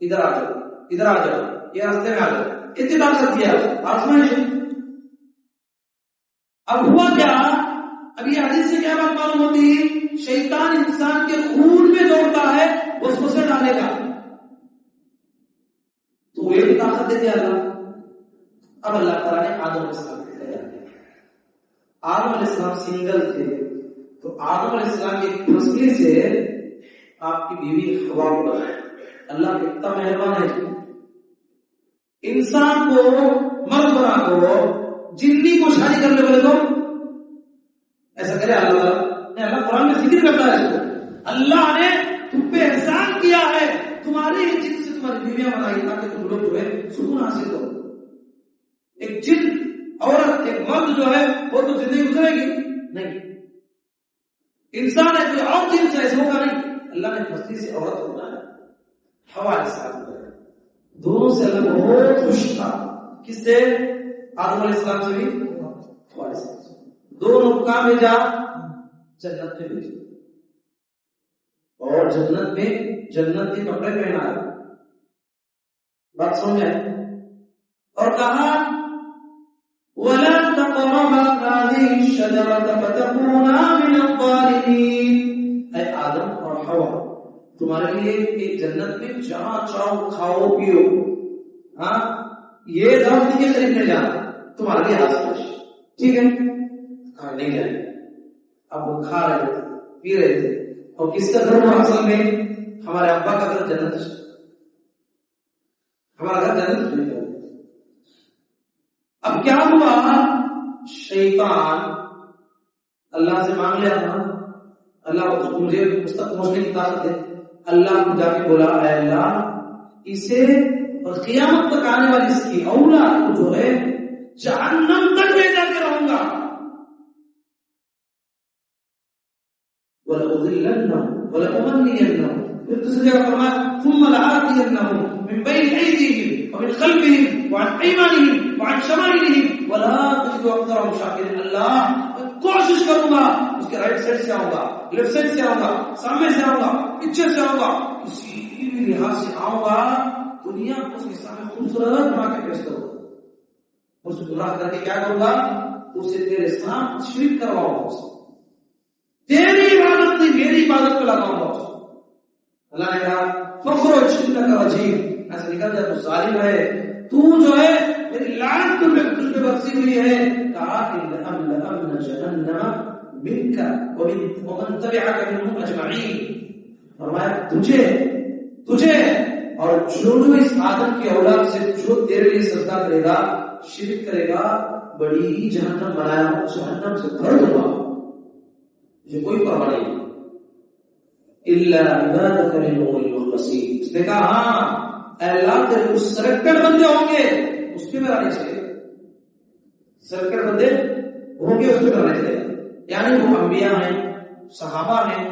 ادھر آ جاؤ، ادھر آ جاؤ، یہ راستے میں آ جاؤ. اتنی طاقت دیا. آزمائش. اب ہوا کیا؟ اب یہ حدیث سے کیا بات معلوم ہوتی ہے؟ شیطان انسان کے خون میں دوڑتا ہے، وسوسے ڈالے گا. تو یہ بھی طاقت دے دیا اللہ. اب اللہ تعالیٰ نے آدم علیہ السلام کو دیا. آدم علیہ السلام سنگل تھے تو آدم علیہ السلام کی پھنسنے سے آپ کی بیوی ہوا کو بنایا. اللہ کتنا مہربان ہے. انسان کو مرد بنا کو جنی کو شادی کر لے بولے تو ایسا کرے اللہ نے. اللہ قرآن میں ذکر کرتا ہے اس کو. اللہ نے تم پہ احسان کیا ہے، تمہارے ہی جن سے تمہاری بیویاں بنائی تاکہ تم لوگ جو ہے سکون حاصل کرو. ایک جن عورت ایک مرد جو ہے وہ تو زندگی گزرے گی نہیں. انسان ہے کوئی اور جن سے ایسا ہوگا نہیں. اللہ نے پھنستی سے عورت کو بنایا، ہوا کے ساتھ دونوں سے اللہ بہت خوش تھا. کس سے؟ آدم علیہ السلام سے بھی ہوا علیہ السلام سے. دونوں کو کہاں بھیجا؟ جنت میں بھیجا. اور جنت میں جنت کے کپڑے پہنائے. بات سمجھ آئے؟ اور کہا وَلَا تَقْرَبَا هَٰذِهِ الشَّجَرَةَ فَتَكُونَا مِنَ الظَّالِمِينَ. اے آدم اور حوا تمہارے لیے ایک جنت میں جہاں چاہو کھاؤ پیو، ہاں یہ درخت کے قریب نہیں جانا، تمہارے لیے آسائش. ٹھیک ہے ہاں نہیں جائیں. اب وہ کھا رہے تھے، پی رہے تھے، اور کس کا گھر ہوا؟ اصل میں ہمارے ابا کا گھر جنت، ہمارا گھر جنت. اب کیا ہوا شیطان اللہ سے مانگ لیا تھا، اللہ مجھے اس تک پہنچنے کی طاقت ہے، اللہ کو جا کے بولا اے اللہ اسے اور قیامت تک آنے والی اس کی اولاد کو جو ہے جہنم تک لے جا کے رہوں گا، وَلَأُضِلَّنَّهُمْ وَلَأُمَنِّيَنَّهُمْ، پھر دوسری جگہ فرمایا ثُمَّ لَآتِيَنَّهُمْ مِنْ بَيْنِ أَيْدِيهِمْ وَمِنْ خَلْفِهِمْ وَعَنْ أَيْمَانِهِمْ وَعَنْ شَمَائِلِهِمْ وَلَا تَجِدُ أَكْثَرَهُمْ شَاكِرِينَ، اللہ کوشش کروں گا اس کے رائٹ سائڈ سے آؤں گا، لیفٹ سائڈ سے آؤں گا، سامنے سے آؤں گا، پیچھے سے آؤں گا، کسی بھی لحاظ سے آؤں گا، دنیا کو اس کے سامنے خوبصورت بنا کے پیش کروں گا، اس کو گناہ کر کے کیا کروں گا، اسے تیرے ساتھ شریک کرواؤں گا، تیری عبادت نہیں میری عبادت پہ لگاؤں گا۔ اللہ نے کہا فخرج انک رجیم، ایسا نکل جائے تو ظالم ہے، تو جو ہے میری لعنت تم پہ برسی ہوئی ہے، کہا کہ لأملأن جہنم منک ومن تبعک منهم اجمعین، فرمایا تجھے اور جو اس آدم کی اولاد سے جو تیرے لیے سجدہ کرے گا شرک کرے گا بڑی ہی جہنم بنایا ہوں، جہنم سے بھر دوں گا، مجھے کوئی پرواہ نہیں، الا عبادک منهم المخلصین، اس نے کہا ہاں اے اللہ تیرے کچھ سلیکٹڈ بندے ہوں گے اس پہ میرا نہیں چاہیے، سلیکٹڈ بندے ہوں گے اس پہ میرا نہیں چاہیے، یعنی وہ انبیاء ہیں، صحابہ ہیں،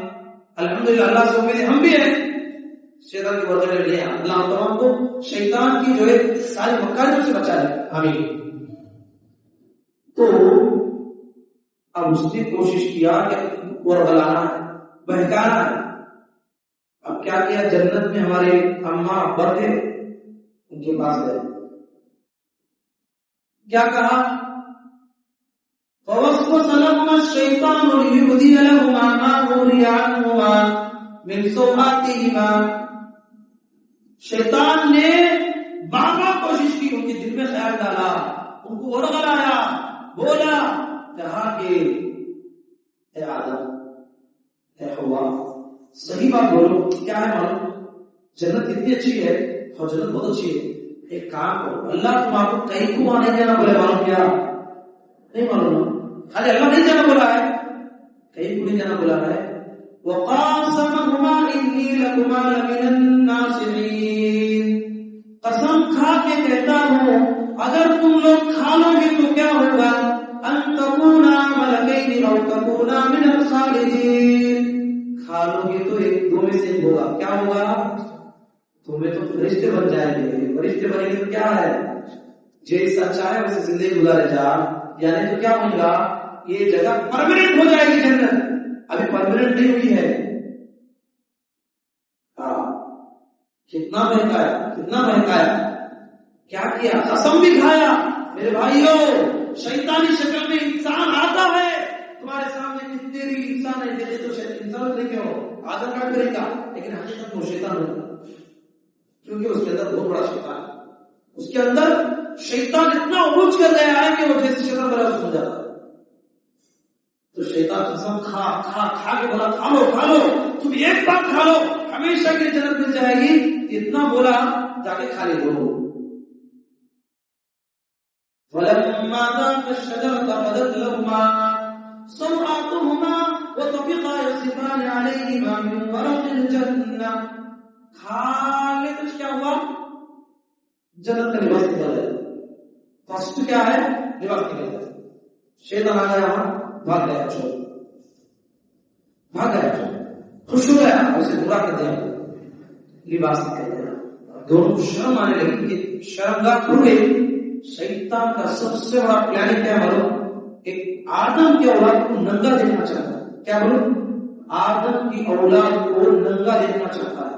الحمدللہ اللہ سے امید ہم بھی ہیں، شیطان کی ورزش لے اللہ تمام کو شیطان کی جو ہے ساری مکاریوں سے بچائے، آمین۔ تو اب اس نے کوشش کیا کہ ورغلانا ہے، بہکانا ہے، اب کیا کیا، جنت میں ہمارے اماں ابا تھے ان کے پاس گئے، کیا کہا فوسوس لهما الشيطان ليبدي لهما ما وري عنهما من سوآتهما، شیطان نے بابا کوشش کی، ان کے دل میں خیال ڈالا، ان کو ورغلایا، بولا، کہا کہ اے آدم اے حوا صحیح بات بولو، کیا ہے معلوم، جنت کتنی اچھی ہے، اور جنت بہت اچھی ہے، ایک کام کرو، اللہ تم آپ کو کہیں کو نہیں جانا بولے، معلوم کیا نہیں معلوم، خالی اللہ نہیں جانا بولا ہے، کہیں کو نہیں جانا بولا ہے، وَقَاسَمَهُمَا إِنِّي لَكُمَا لَمِنَ النَّاصِحِينَ، قسم کھا کے کہتا ہوں اگر تم لوگ کھا لو گے تو کیا ہوگا، أَن تَكُونَا مَلَكَيْنِ أَوْ تَكُونَا مِنَ الْخَالِدِينَ، کھا لو گے تو ایک دو میں سے ہوگا، کیا ہوگا، تمہیں تو فرشتے بن جائیں گے، فرشتے بنے گے تو کیا ہے، جیسا چاہے ویسے زندگی گزارے جا، یعنی تو کیا ہوگا، یہ جگہ پرماننٹ ہو جائے گی، جنت ابھی پرماننٹ نہیں ہوئی ہے، کتنا بہکایا، کیا کیا، قسم بھی کھایا، میرے بھائیوں شیطانی شکل میں انسان آتا ہے تمہارے سامنے، کتنے بھی انسان ہے دیکھے تو انسان نہیں کیوں آدھار کارڈ کرے گا، لیکن حقیقت میں شیطان ہوتا، کیونکہ اس کے اندر بہت بڑا شیطان ہے، اس کے اندر شیطان اتنا عروج کر گیا ہے کہ وہ جیسے شیطان بڑا ہو جاتا ہے، تو شیطان قسم کھا کے بولا کھا لو تم ایک بار کھا لو ہمیشہ کی جنت مل جائے گی، اتنا بولا جا کے کھا لے دو، فَلَمَّا ذَاقَا الشَّجَرَةَ بَدَتْ لَهُمَا سَوْآتُهُمَا وَطَفِقَا يَخْصِفَانِ عَلَيْهِمَا مِنْ وَرَقِ الْجَنَّةِ، کھا لے تو کیا ہوا، جنت کا لباس نکل گیا، فرسٹ کیا ہے، لباس نکل گیا، شیطان آ گیا وہاں، بھاگ گیا، خوش ہو گیا، اسے برا کر دیا، لباس نکل گیا، دونوں کو شرم آنے لگی کہ شرمگاہ کھل گئی۔ شیطان کا سب سے بڑا پلان کیا معلوم، ایک آدم کی اولاد کو ننگا دیکھنا چاہتا ہے، کیا بولو، آدم کی اولاد کو ننگا دیکھنا چاہتا ہے،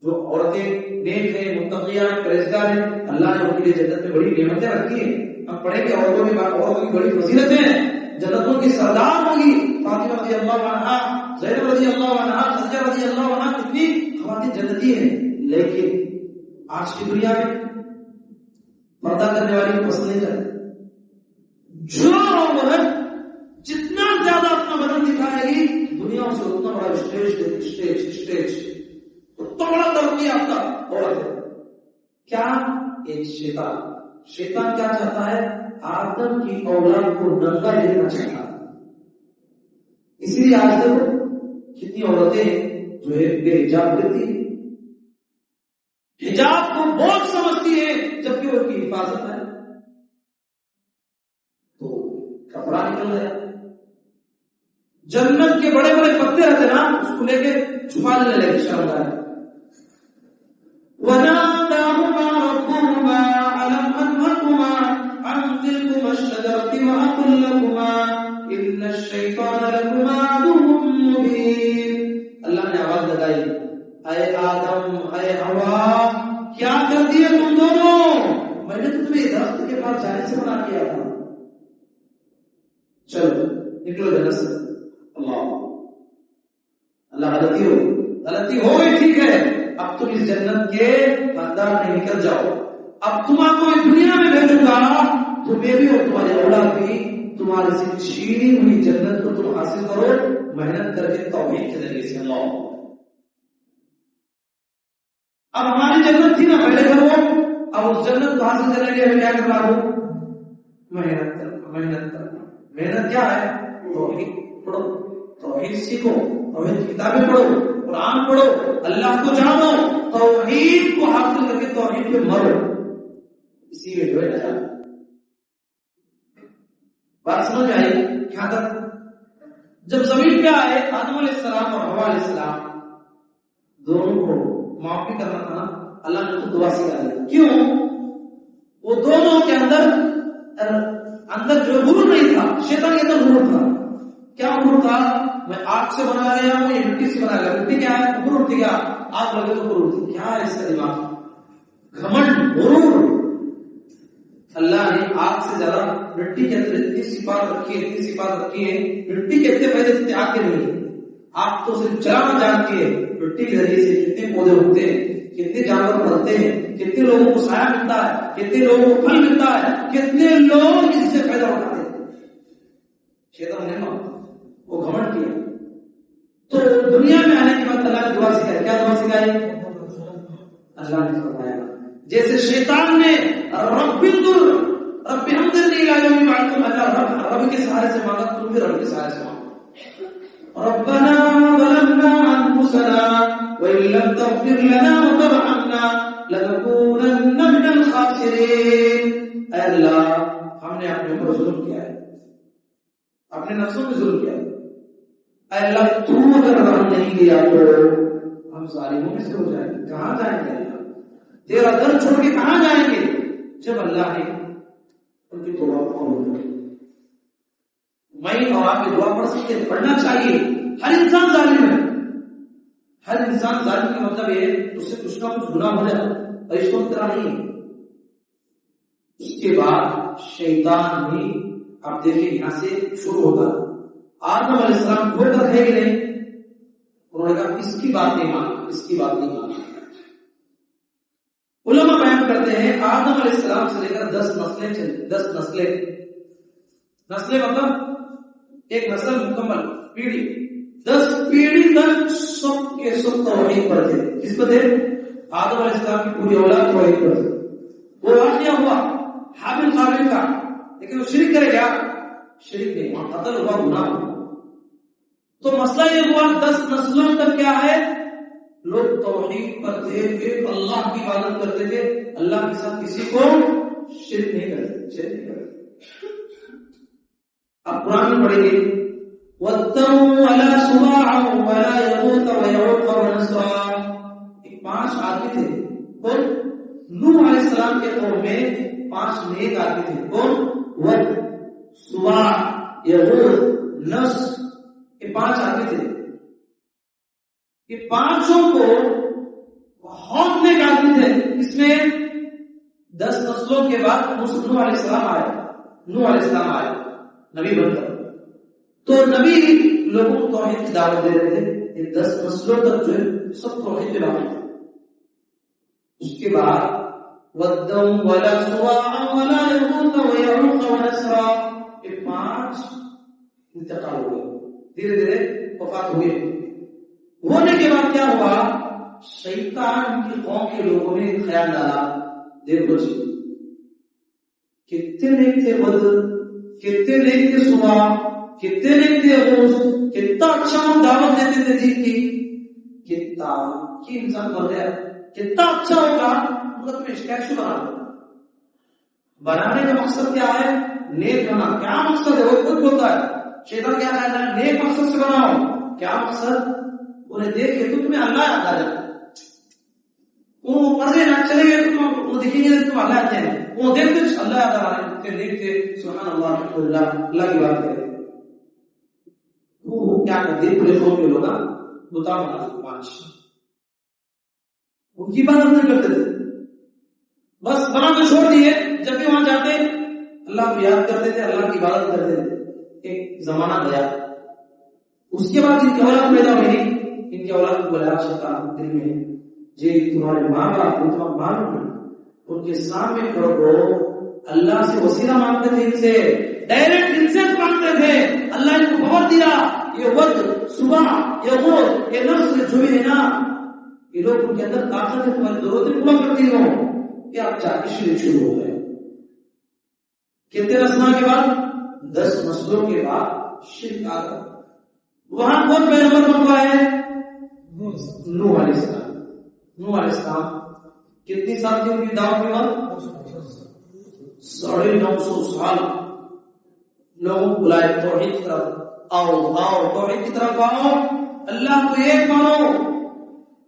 جو عورتیں نیک ہیں، متقیاں ہیں، پرہیزگار ہیں، اللہ نے ان کے لیے جنت میں بڑی نعمتیں رکھی ہیں، ہم پڑھیں گے عورتوں کی بڑی فضیلتیں ہیں، جنتوں کی سردار ہوگی، فاطمہ رضی اللہ عنہا، زینب رضی اللہ عنہا، خدیجہ رضی اللہ عنہا، کتنی خواتین جنتی ہیں، لیکن آج کی دنیا میں پردہ کرنے والی کو پسند نہیں کرتے، جو عورت جتنا زیادہ اپنا بدن دکھائے گی دنیا اس کو اتنا بڑا اسٹیج اتنا بڑا ترقی یافتہ عورت ہے، کیا ایک شیطان کیا چاہتا ہے، آدم کی اولاد کو ننگا دیکھنا چاہتا. اسی لیے آج دیکھو کتنی عورتیں جو ہے بے حجاب کرتی ہیں، حجاب کو بہت سمجھتی ہے جبکہ وہ کی حفاظت ہے تو کپڑا نکل گیا. جنت کے بڑے بڑے پتے رہتے نا اس کو لے کے چھپا لینے لگے شرم ہے. وناداهما ربهما ألم أنهكما عن تلكما الشجرة وأقل لكما إن الشيطان لكما عدو مبين. اللہ نے آواز لگائی، اے آدم اے حوا کیا کر دیا تم دونوں، میں نے تمہیں درخت کے پاس جانے سے منع کیا تھا، چلو نکلو جنت سے. اللہ غلطی ہو گئی ٹھیک ہے، اب تم اس جنت کے اندر نہیں نکل جاؤ. اب تمہارا کوئی دنیا میں بھیجوں گا تمہیں بھی اور تمہاری اولاد بھی تمہاری سے چھینی ہوئی جنت کو تم حاصل کرو محنت کر کے توحید کے ذریعے سے. اللہ اب ہماری جنت تھی نا پہلے کرو، اب اس جنت کو حاصل کرنے کے لیے کیا کرنا ہو؟ محنت کرنا. محنت کیا ہے؟ توحید پڑھو، توحید سیکھو، توحید کتابیں پڑھو، قرآن پڑھو، اللہ کو جانو، توحید کو حاصل کر کے توحید پہ مرو. اسی میں جو ہے نا بات سمجھ آئی کیا تک. جب زمین پہ آئے آدم علیہ السلام اور حوا علیہ السلام دونوں کو معافی کرنا تھا نا، اللہ نے تو دعا سکھا دی. کیوں؟ وہ دونوں کے اندر جو غرور نہیں تھا، شیطان کے اندر غرور تھا. کیا غرور تھا؟ میں آگ سے بنا رہا ہوں، یہ مٹی سے بنا رہا. مٹی کیا ہے؟ غرور تھی. کیا آگ لگے تو غرور تھی. کیا ہے اس کا دماغ؟ گھمنڈ، غرور. اللہ نے آگ سے زیادہ مٹی کے اندر اتنی صفات رکھی ہے. مٹی کے اتنے فائدے اتنے آگ کے نہیں. آگ تو صرف جلانا جانتی ہے. مٹی کے ذریعے سے کتنے پودے ہوتے ہیں، کتنے جانور پلتے ہیں، کتنے لوگوں کو سایہ ملتا ہے، کتنے لوگوں کو پھل ملتا ہے، کتنے لوگ اس سے فائدہ اٹھاتے ہیں. شیطان نے وہ گھمنڈ کیا. تو دنیا میں آنے کے بعد اللہ نے دعا سکھائی. کیا دعا سکھائی؟ اللہ نے فرمایا جیسے شیطان نے رب حمدنی الی یوم یبعثون، اللہ رب کے سہارے سے مانگا، تم بھی رب کے سہارے سے مانگو. ربنا ظلمنا انفسنا وان لم تغفر لنا وترحمنا لنكونن من الخاسرین. اے اللہ ہم نے اپنے اوپر ظلم کیا ہے، اپنے نفسوں میں ظلم کیا ہے. اے اللہ تو اگر رحم نہیں کیا تو ہم ظالموں میں سے ہو جائیں گے. کہاں جائیں گے اللہ؟ تیرا در چھوڑ کے کہاں جائیں گے؟ جب اللہ نے ان کی توبہ قبول کی. میں اور آپ کی دعا پڑھ سکتے ہیں، پڑھنا چاہیے. ہر انسان ظالم ہے، ہر انسان ظالم کا مطلب یہ اس سے کچھ نہ کچھ گناہ ہو جائے، اور اس کو طرح نہیں ہے. اس کے بعد شیطان بھی آپ دیکھیں یہاں سے شروع ہوتا. آدم علیہ السلام کو کر ہے کہ نہیں؟ انہوں نے کہا اس کی بات نہیں مانی، اس کی بات نہیں مانی. علماء بیان کرتے ہیں آدم علیہ السلام سے لے کر 10 نسلیں چلی. 10 نسلیں مطلب ایک نسل مکمل پیڑھی. 10 پیڑھی تک سب کے سب توحید پر تھے. کس پر تھے؟ آدم علیہ السلام کی پوری اولاد توحید پر تھی. وہ واقعہ ہوا حابل قابل کا، لیکن وہ شرک کرے گا، شرک نہیں ہوا، قتل ہوا، گناہ ہوا. تو مسئلہ یہ ہوا 10 نسلوں تک کیا ہے؟ لوگ توحید پر تھے، ایک اللہ کی عبادت کرتے تھے، اللہ کے ساتھ کسی کو شرک نہیں کرتے. اب قرآن میں پڑھیں گے وَاتَّقُوا وَلَا سُوَاعًا وَلَا يَغُوثَ وَيَعُوقَ وَنَسْرًا. 5 آدمی تھے. کون؟ نوح علیہ السلام کے قوم میں 5 نیک آدمی تھے. کون؟ ود، سواع، یغوث، نسر. یہ 5 آدمی تھے. یہ 5 کو بہت نیک آدمی تھے. اس میں 10 نسلوں کے بعد نوح علیہ السلام آئے. نوح علیہ السلام آئے نبی بن کر. تو نبی لوگوں کو توحید کی دعوت دے رہے تھے. یہ 10 نسلوں تک جو ہے سب توحید کے بارے میں. اس کے بعد وَدًّا وَلَا سُوَاعًا وَلَا يَغُوثَ وَيَعُوقَ وَنَسْرًا. یہ 5 انتقال ہوئے، دھیرے دھیرے وفات ہوئے. ہونے کے بعد کیا ہوا؟ شیطان کی قوم کے لوگوں نے خیال ڈالا، دیکھو جی کتنے نیک تھے بدر، کتنے نیک تھے صبح، کتنے نیک تھے غوث، کتنا اچھا ہم دعوت دیتے تھے دین کی، کتنا کہ انسان بن گیا کتنا اچھا ہوگا مگر تمہیں اسٹیچو بنا دو. بنانے کا مقصد کیا ہے؟ نیک بنا. کیا مقصد ہے؟ وہ خود بولتا ہے. شیطان کیا کہتا ہے؟ نیک مقصد سے بناؤ. کیا مقصد؟ انہیں دیکھ کے تمہیں اللہ یاد آ جائے. وہ پردے نہ چلے گئے تو وہ دیکھیں گے تم اللہ آتے ہیں، وہ دیکھتے اللہ یاد آ رہے ہیں، دیکھتے سبحان اللہ الحمدللہ اللہ کی بات کرے. وہ کیا کرتے پورے قوم کے لوگ بتا بنا 5 ان کی بات نہیں کرتے تھے، بس بنا کے چھوڑ دیے. جب بھی وہاں جاتے اللہ کو یاد کرتے تھے، اللہ کی عبادت کرتے تھے. ایک زمانہ گیا، اس کے بعد ان کی اولاد پیدا ہوئی. ان کی اولاد کو بلایا شیطان دل میں، جی تمہارے ماں باپ تمہارا ماں ان کے سامنے کھڑو ہو، اللہ سے وسیلہ مانگتے تھے، ان سے ڈائریکٹ ان سے مانگتے تھے. اللہ ان کو خبر دیا یہ وقت صبح یہ غور یہ نفس جو ہے نا یہ لوگ ان کے اندر طاقت ہے، تمہاری ضرورتیں پورا کرتی ہو. یہ آپ چاہتے شروع ہو گئے. کتنے رسما کے بعد 10 مسلوں کے بعد شرک آ گیا. وہاں کون پیغمبر بنوا ہے؟ نوح علیہ السلام. نوح علیہ السلام کتنی سال کی ان کی دعوت کے بعد 950 سال لوگوں کو بلائے توحید کی طرف. آؤ توحید کی طرف آؤ، اللہ کو ایک مانو،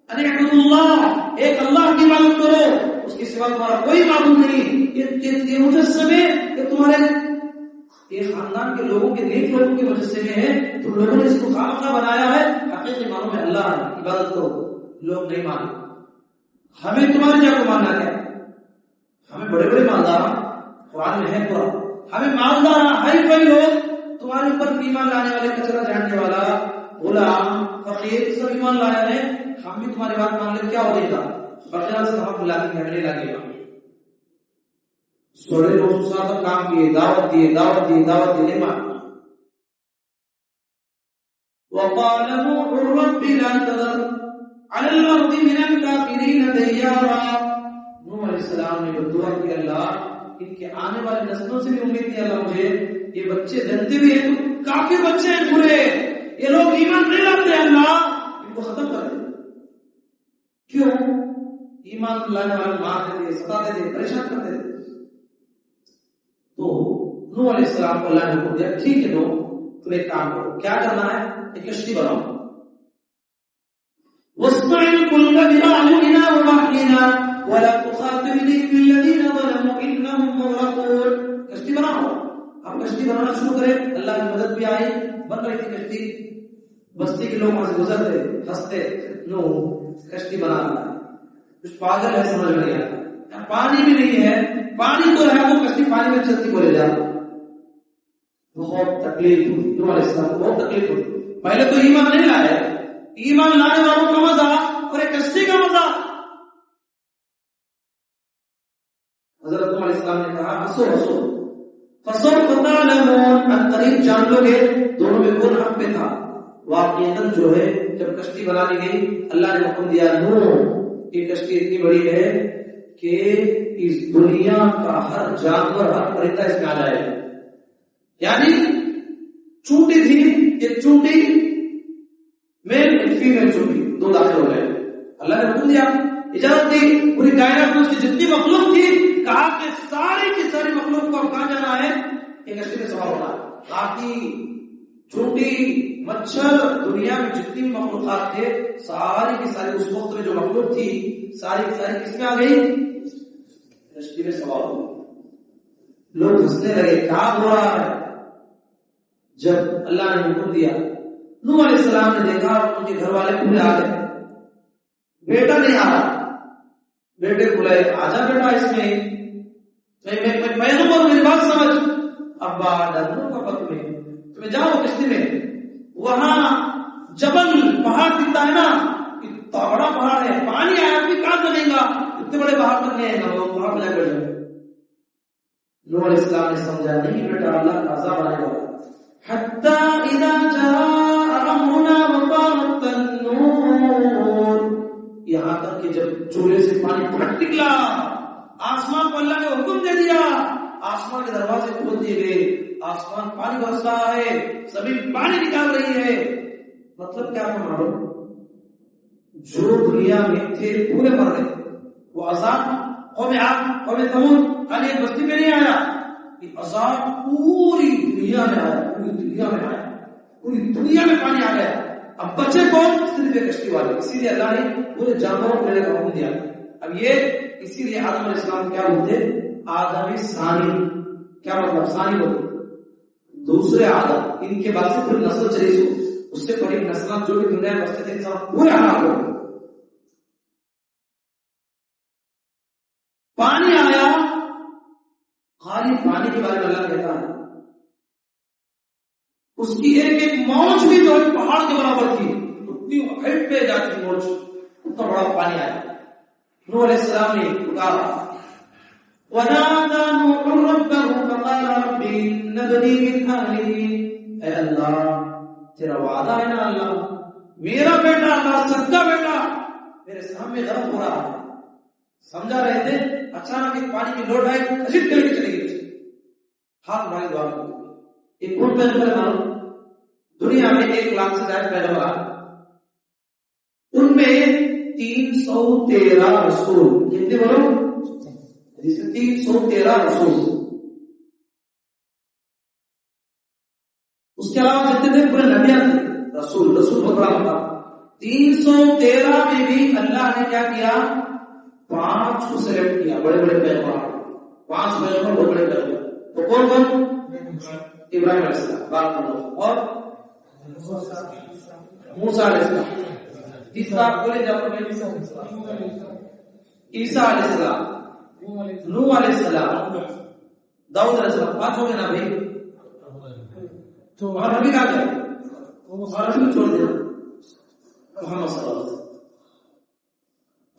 ان اعبدوا اللہ، ایک اللہ کی عبادت کرو، اس کے سوا تمہارا کوئی معبود نہیں. یہ مجسمے یہ تمہارے یہ خاندان کے لوگوں کے نیک لوگوں کے مجسمے ہیں، تم لوگوں نے اس کو خامخواہ بنایا ہے. حقیقی مانو میں اللہ ہے، عبادت کرو. لوگ نہیں مانتے. ہمیں تمہارے کیا کو ماننا ہے؟ ہمیں بڑے بڑے مالدار قرآن میں ہے پورا، ہمیں مالدار ہائی فائی لوگ تمہارے اوپر ایمان لانے والے، کچرا جاننے والا، غلام، فقیر سب ایمان لائے ہیں. ہم بھی تمہاری بات مان لیں، کیا ہو جائے گا؟ بچہ سے ہم بلا کے ہمیں لگے گا. سوڑے لوگ تک کام کیے، دعوت دیے نہیں مان. وقال نوح رب لا تذر على الارض من الكافرين ديارا. نوح علیہ السلام نے دعا کی اللہ ان کے آنے والی نسلوں سے بھی امید ہے اللہ مجھے یہ بچے جنتے بھی ہیں تو کافر بچے ہیں پورے، یہ لوگ ایمان نہیں لاتے اللہ ان کو ختم کر دے. کیوں؟ ایمان لانے والے مارتے تھے، ستاتے تھے، پریشان کرتے تھے. تو نوح علیہ السلام کو اللہ نے حکم دیا ٹھیک ہے نوح تم ایک کام کرو. کیا کرنا ہے؟ ایک کشتی بناؤ. واصنع الفلك بأعيننا ووحينا ولا تخاطبني في الذين ظلموا إنهم مغرقون. کشتی بناؤ. اب کشتی بنانا شروع کرے. اللہ کی مدد بھی آئی، بن رہی تھی کشتی. بستی کے لوگ وہاں سے گزرتے ہنستے، نو کشتی بنا رہا ہے، کچھ پاگل ہے سمجھ میں نہیں آتا. پانی بھی نہیں ہے، پانی تو ہے وہ کشتی پانی میں چلتی بولے جا. بہت تکلیف ہوئی نوح علیہ السلام کو، بہت تکلیف ہوئی. پہلے تو ایمان نہیں لائے، ایمان لانے والوں کا مزہ اور ایک کشتی کا مزہ. حضرت نوح علیہ السلام نے کہا ہنسو فسوف تعلمون، ان قریب جان لو گے دونوں میں کون حق پہ تھا. واقعیتاً جو ہے جب کشتی بنا لی گئی اللہ نے حکم دیا نوح یہ کشتی اتنی بڑی ہے کہ اس دنیا کا ہر جانور ہر پرندہ اس میں آ جائے. یعنی چونٹی تھی، یہ چونٹی میل فیمیل چونٹی دو داخل ہو گئے. اللہ نے حکم دیا، اجازت دی، پوری کائنات میں اس کی جتنی مخلوق تھی کہا کہ ساری کی ساری مخلوق کو اب کہاں جانا ہے؟ ایک کشتی میں سوار ہونا. ہاتھی، چونٹی، مچھر، دنیا میں جتنی بھی مخلوقات تھے ساری کی ساری اس وقت میں جو مخلوق تھی ساری کی ساری کس میں آ گئی؟ کشتی میں سوار ہو. لوگ ہنسنے لگے کیا ہو رہا ہے. جب اللہ نے حکم دیا نوح علیہ السلام نے دیکھا ان کے گھر والے پورے آ گئے. بیٹا نہیں آ رہا، بیٹے بلائے آجا بیٹا اس میں پیغمبر میری بات سمجھ. ابا ڈرو کا پت میں تمہیں جاؤ کشتی میں. وہاں جبل پہاڑ دکھتا ہے نا، اتنا بڑا پہاڑ ہے، پانی آیا بھی کہاں بنے گا، اتنے بڑے پہاڑ پر نہیں آئے گا، وہ وہاں پہ جا کر جائے. نوح علیہ السلام نے سمجھا نہیں بیٹا اللہ کا عذاب آئے گا. حتی اذا جاء امرنا وفارت النور، یہاں تک کہ جب چولہے سے پانی پھٹ نکلا، آسمان کو اللہ نے حکم دے دیا آسمان کے دروازے کھول دیے گئے، آسمان پانی برس رہا ہے، زمین پانی نکال رہی ہے. مطلب کیا تھا معلوم؟ جو دنیا میں تھے پورے مر گئے. وہ عذاب قوم عاد قوم ثمود خالی ایک بستی میں نہیں آیا، یہ عذاب پوری دنیا میں آیا، پوری دنیا میں آیا، پوری دنیا میں پانی آ گیا. اب بچے کون؟ صرف ایک کشتی والے. اسی لیے اللہ نے پورے جانوروں کو لینے کا حکم دیا. اب یہ اسی لیے آدم علیہ السلام کیا بولتے؟ آدم ثانی. کیا مطلب ثانی بولتے؟ دوسرے آدم. ان کے بعد سے پھر نسل چلی، اس سے بڑی نسل جو بھی دنیا میں بستے تھے انسان پورے ہلاک ہو گئے. پانی آیا، خالی پانی کے بارے میں اللہ کہتا ہے اس کی ایک ایک موج بھی جو پہاڑ کے برابر تھی، اتنی ہائٹ پہ جاتی موج، اتنا بڑا پانی آیا. نوح علیہ السلام نے پکارا، وَنَادَى نُوحٌ رَبَّهُ فَقَالَ رَبِّ إِنَّ ابْنِي مِنْ أَهْلِي. اے اللہ تیرا وعدہ ہے نا اللہ، میرا بیٹا اللہ سچا بیٹا میرے سامنے غرق ہو رہا ہے. سمجھا رہے تھے، اچانک ایک پانی کی لوٹ آئی، گھسیٹ کر کے چلی گئی. ہاتھ بھائی دعا کی. ایک کون پیغمبر معلوم؟ دنیا میں 1 لاکھ سے زیادہ پیغمبر آئے، ان میں 313 رسول. کتنے بولو؟ جس میں 313 رسول. اس کے علاوہ جتنے تھے پورے نبیاں تھے. رسول بہت بڑا تھا. 313 میں بھی اللہ نے کیا کیا؟ 5 کو سلیکٹ کیا، بڑے بڑے پیغمبر. 5 پیغمبر بہت بڑے پیغمبر. تو کون کون؟ ابراہیم علیہ السلام، بات کرو، اور موسیٰ علیہ السلام. تیسرا بولے جاؤ میں عیسیٰ علیہ السلام، نوح علیہ السلام، داؤد علیہ السلام. 5 ہو گئے نا بھائی؟ اور ابھی کہا جائے اور ابھی چھوڑ دینا محمد صلی اللہ علیہ وسلم.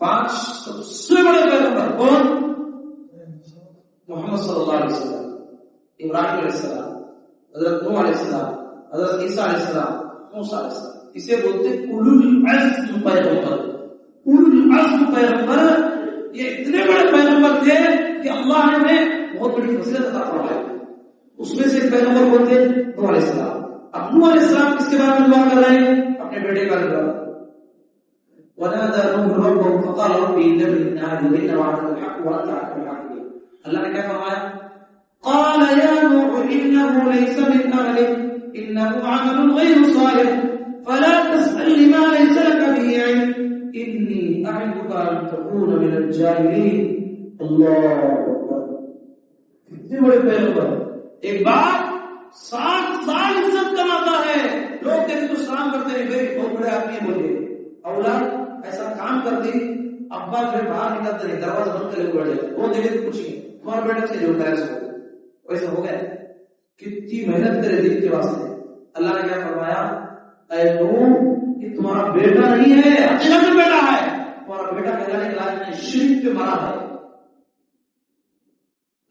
5 سب سے بڑے پیغمبر کون؟ محمد صلی اللہ علیہ وسلم. ابراہیم علیہ السلام، حضرت نوح علیہ السلام، حضرت عیسیٰ علیہ السلام، موسیٰ علیہ السلام. اسے بولتے اولو العزم پیغمبر. اولو العزم پیغمبر یہ اتنے بڑے پیغمبر تھے کہ اللہ نے انہیں بہت بڑی فضیلت عطا فرمائی. اس میں سے پیغمبر بولتے نوح علیہ السلام. اب نوح علیہ السلام کس کے بارے میں دعا کر رہے ہیں؟ اپنے بیٹے کا دعا. وَنَادَى نُوحٌ رَبَّهُ فَقَالَ رَبِّ إِنَّ ابْنِي مِنْ أَهْلِي وَإِنَّ وَعْدَكَ الْحَقُّ وَأَنْتَ أَحْكَمُ الْحَاكِمِينَ. اللہ نے کیا فرمایا؟ قال يا نوح إنه ليس من أهلك إنه عمل غير صالح فلا تسألني ما ليس لك به علم إني أعظك أن تكون من الجاهلين. اللہ اتنے بڑے پیغمبر. ایک بات 7 سال عزت کماتا ہے، لوگ کہتے تو سلام کرتے ہیں، بھائی بہت بڑے آدمی بولے. اولاد ایسا کام کرتی، ابا جو باہر نکلتے نہیں، دروازہ بند کرے ہوئے بیٹھے، وہ دیکھے تو پوچھیں تمہارا بیٹا سے جو پیرس ہو ویسا ہو گیا. کتنی محنت کرے دین کے واسطے. اللہ نے کیا فرمایا؟ اے نوح یہ تمہارا بیٹا نہیں ہے، حقیقت میں بیٹا ہے. تمہارا بیٹا کہلانے کے لائق نہیں، شرک پہ مرا ہے.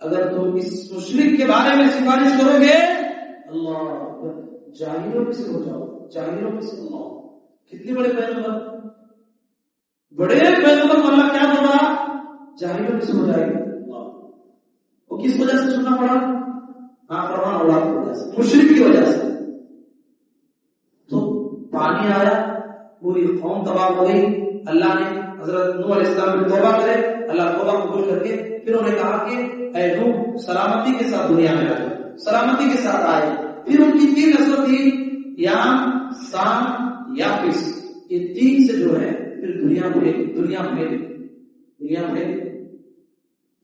اگر تم اس مشرک کے بارے میں سفارش کرو گے اللہ جاہلوں میں سے ہو جاؤ، جاہلوں میں سے ہو. کتنے بڑے پیغمبر، بڑے پیغمبر کو اللہ کیا بولا؟ جاہلوں میں سے ہو جائے گا. وہ کس وجہ سے سننا پڑا؟ نافرمان اولاد کی وجہ سے، مشرک کی وجہ سے. تو پانی آیا، پوری قوم تباہ ہو گئی. اللہ نے حضرت نوح علیہ السلام کو توبہ کرے، اللہ توبہ قبول کر کے پھر انہوں نے کہا کہ اے نوح سلامتی کے ساتھ دنیا میں آئے، سلامتی کے ساتھ آئے. پھر ان کی 3 نسل تھی، یام، سام، یافس. یہ 3 سے جو ہے پھر دنیا میں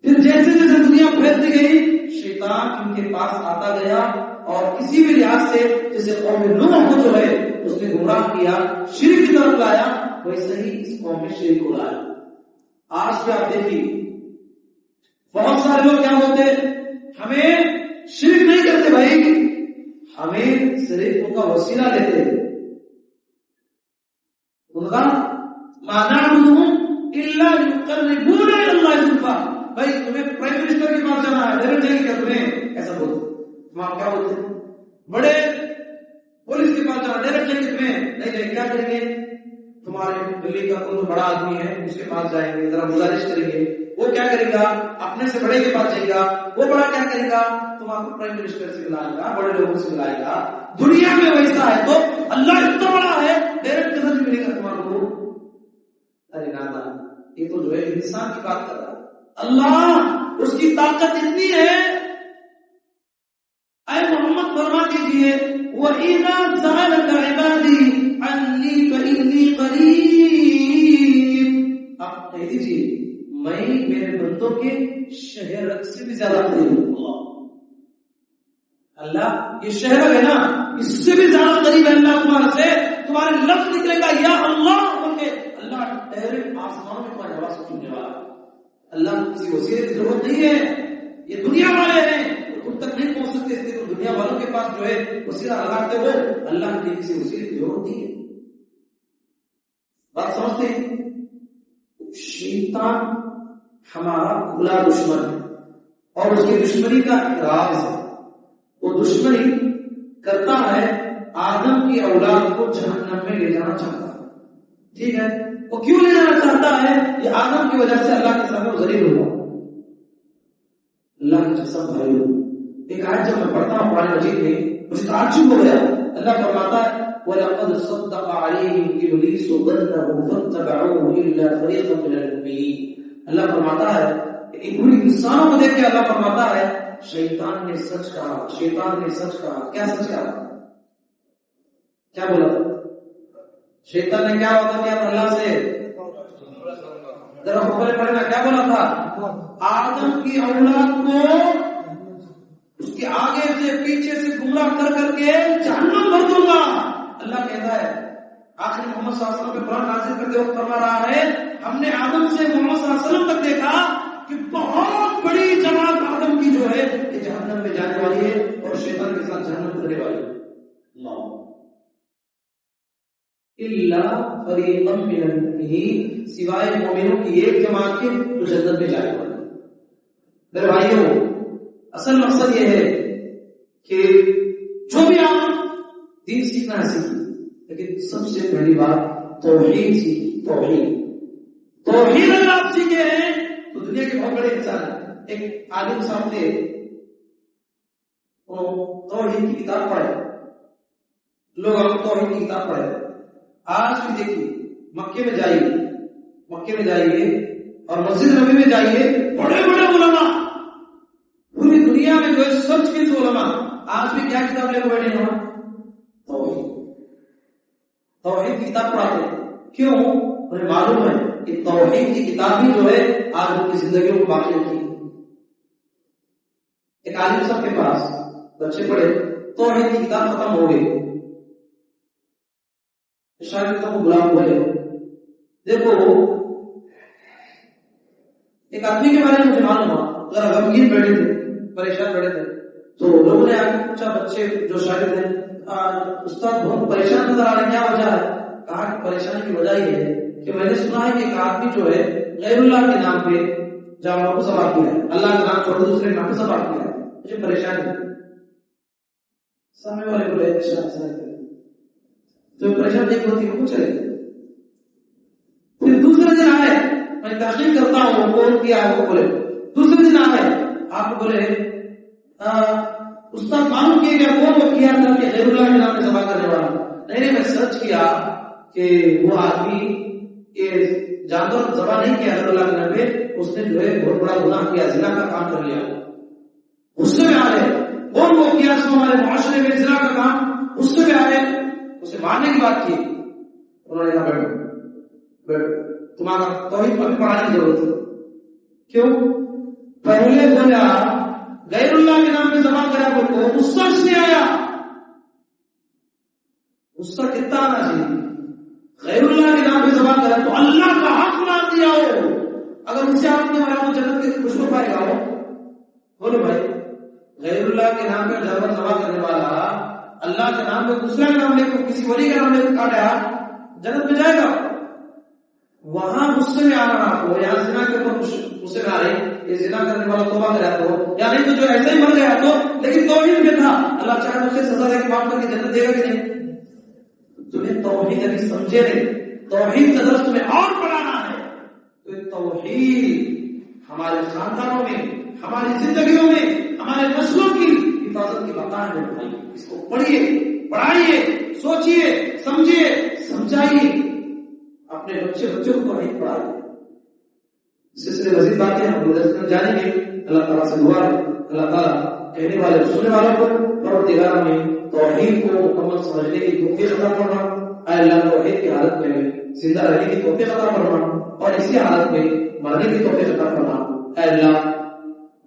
پھر جیسے جیسے دنیا پھیلتی گئی شیطان ان کے پاس آتا گیا اور کسی بھی لحاظ سے جیسے قوم نوح کو جو ہے اس نے گمراہ کیا، شرک کی طرف لایا، ویسے ہی اس قوم میں شرک کو لایا. آج بھی آپ دیکھیے بہت سارے لوگ کیا بولتے ہمیں شرک نہیں کرتے بھائی، ہمیں صرف ان کا وسیلہ لیتے. ان کا ما نعبدهم الا ليقربونا الى الله زلفى. بھائی تمہیں پرائم منسٹر کے پاس جانا ہے، ڈائریکٹ جائیں گے تمہیں، ایسا بولتے. ہم کیا بولتے ہیں؟ بڑے پولیس کے پاس جانا، ڈائریکٹ جائیں گے تمہیں نہیں جائیں. کیا کریں گے؟ تمہارے دلی کا کوئی بڑا آدمی ہے اس کے پاس جائیں گے، ذرا گزارش کریں گے، وہ کیا کرے گا؟ اپنے سے بڑے کے پاس جائے گا، وہ بڑا کیا کرے گا؟ تمہارا پرائم منسٹر سے ملائے گا، بڑے لوگوں سے ملائے گا. دنیا میں ویسا ہے تو اللہ اتنا بڑا ہے، ڈائریکٹ کدھر ملے گا تمہارے کو؟ ارے نانا، یہ تو جو ہے انسان کی بات کر رہا ہے. اللہ اس کی طاقت اتنی ہے. اے محمد فرما دیجئے وَإِذَا سَأَلَكَ عِبَادِي عَنِّي فَإِنِّي قَرِيبٌ. آپ کہہ دیجئے میں میرے بندوں کے شہرک سے بھی زیادہ قریب ہوں. اللہ یہ شہر ہے نا، اس سے بھی زیادہ قریب ہے اللہ تمہارے سے. تمہارے لفظ نکلے گا یا اللہ بول کے، اللہ ڈائریکٹ آسمانوں میں تمہاری آواز سننے والا. اللہ کو کسی وسیلے کی ضرورت نہیں ہے. یہ دنیا والے ہیں تم تک نہیں پہنچ سکتے، اس لیے تو دنیا والوں کے پاس جو ہے وسیلہ لگاتے ہو. اللہ کے لیے کسی وسیلے کی ضرورت نہیں ہے. بات سمجھتے ہیں؟ شیطان ہمارا کھلا دشمن ہے اور اس کی دشمنی کا راز ہے. وہ دشمنی کرتا ہے آدم کی اولاد کو جہنم میں لے جانا چاہتا ہے. ٹھیک ہے، وہ کیوں لے جانا چاہتا ہے؟ یہ آدم کی وجہ سے اللہ کے سامنے ذلیل ہوا. اللہ کے قسم بھائی، ایک آیت جب میں پڑھتا ہوں قرآن مجید میں مجھے تعجب ہو گیا. اللہ فرماتا ہے وَلَقَدْ صَدَّقَ عَلَيْهِمْ إِبْلِيسُ ظَنَّهُ فَاتَّبَعُوهُ إِلَّا فَرِيقًا مِنَ الْمُؤْمِنِينَ. اللہ فرماتا ہے ایک پوری انسانوں کو دیکھ کے اللہ فرماتا ہے شیطان نے سچ کہا، شیطان نے سچ کہا. کیا سچ کہا؟ کیا بولا؟ شیطان نے کیا وعدہ کیا تھا اللہ سے؟ ذرا اوپر پڑھنا، کیا بولا تھا؟ آدم کی اولاد کو اس کے آگے سے پیچھے سے گمراہ کر کر کے جہنم بھر دوں گا. اللہ کہتا ہے آخر محمد صلی اللہ علیہ وسلم پہ قرآن نازل کرتے وقت فرما رہا ہے ہم نے آدم سے محمد صلی اللہ علیہ وسلم تک دیکھا کہ بہت بڑی جماعت آدم کی جو ہے یہ جہنم میں جانے والی ہے اور شیطان کے ساتھ جہنم کرنے والی ہے. اللہ فریقا من المؤمنین، سوائے مومنوں کی ایک جماعت کے جو جنت میں جائے گا. میرے بھائیوں، اصل مقصد یہ ہے کہ جو بھی آپ دین سیکھنا ہے سیکھیں، لیکن سب سے پہلی بات توحید سیکھیں. توحید اگر آپ سیکھے ہیں تو دنیا کے بہت بڑے انسان ہیں. ایک عالم صاحب تھے، توحید کی کتاب پڑھے، لوگ آپ توحید کی کتاب پڑھے. آج بھی دیکھیے مکے میں جائیے اور مسجد نبی میں جائیے، بڑے بڑے علماء پوری دنیا میں جو سچ کے علماء آج بھی کیا کتاب لے کے بیٹھے ہیں؟ توحید کی کتاب پڑھاتے ہیں. کیوں؟ انہیں معلوم ہے کہ توحید کی کتاب ہی جو ہے آج ان کی زندگیوں کو باقی رکھی. ایک عالم صاحب کے پاس بچے پڑھے، توحید کی کتاب ختم ہو گئی. شاید کو بلا ہوا ہے. دیکھو ایک آدمی کے بارے میں مجھے معلوم ہوا، ذرا غمگین بیٹھے تھے، پریشان بیٹھے تھے، تو لوگوں نے آ کے پوچھا بچے جو شاگرد ہیں استاد بہت پریشان نظر آ رہے ہیں، کیا وجہ ہے؟ کہا کہ پریشانی کی وجہ یہ ہے کہ میں نے سنا ہے کہ ایک آدمی جو ہے غیر اللہ کے نام پہ جامع کو سبا کیا ہے، اللہ کا نام چھوڑ دوسرے نام پہ سبا کیا ہے، مجھے پریشانی ہے. سامنے والے بولے تو پریشان نہیں ہوتی وہ چلے. پھر دوسرے دن آئے، میں تحقیق کرتا ہوں وہ کون کیا ہے، وہ بولے دوسرے دن آئے آپ بولے استاد معلوم کیے گیا کون وہ کیا تھا کہ غیر اللہ کے نام میں ذبح کرنے والا. نہیں میں سرچ کیا کہ وہ آدمی یہ جانور ذبح نہیں کیا غیر اللہ کے نام میں، اس نے جو ہے بہت بڑا گناہ کیا، زنا کا کام کر لیا. غصے میں آ رہے کون وہ کیا ہمارے معاشرے میں زنا کا کام، غصے میں آ رہے اسے مارنے کی بات کی. انہوں نے کہا بیٹھو تمہارا توحید ابھی پڑھانے کی ضرورت ہے. کیوں؟ پہلے بولا غیر اللہ کے نام پہ ذبح کرا کو غصہ اس نے آیا. غصہ کتنا آنا چاہیے؟ غیر اللہ کے نام پہ ذبح کرا تو اللہ کا حق مار دیا ہو، اگر ان سے آپ نے ہمارا وہ جنت کی خوشبو پائے گا. ہو بولو بھائی، غیر اللہ کے نام پہ جانور ذبح کرنے والا اللہ کے نام پہ دوسرا نام لے کو کسی ولی کا نام لے کو کاٹا جنت میں جائے گا. وہاں غصے میں آ رہا ہو، یہاں زنا کے اوپر غصے میں آ رہے یہ زنا کرنے والا توبہ کرا تو، یا نہیں تو جو ایسا ہی مر گیا تو لیکن توحید میں تھا، اللہ چاہے اسے سزا دے کے معاف کر کے جنت دے گا کہ نہیں؟ تمہیں توحید ابھی سمجھے نہیں، توحید کا درس تمہیں اور پڑھانا ہے. تو توحید ہمارے خاندانوں میں، ہماری زندگیوں میں، ہمارے نسلوں کی حفاظت کی بقا ہے بھائی. اس کو پڑھیے، پڑھائیے، سوچیے، سمجھیے، سمجھائیے، اپنے بچوں کو پڑھائیے. سلسلے مزید باتیں ہم گزشتہ جانیں گے. اللہ تعالیٰ سے دعا ہے اللہ تعالیٰ کہنے والے سننے والوں کو پروردگار میں توحید کو مکمل سمجھنے کی توفیق عطا فرما. اے اللہ توحید کی حالت میں زندہ رہنے کی توفیق عطا فرما اور اسی حالت میں مرنے کی توفیق عطا فرما. اے اللہ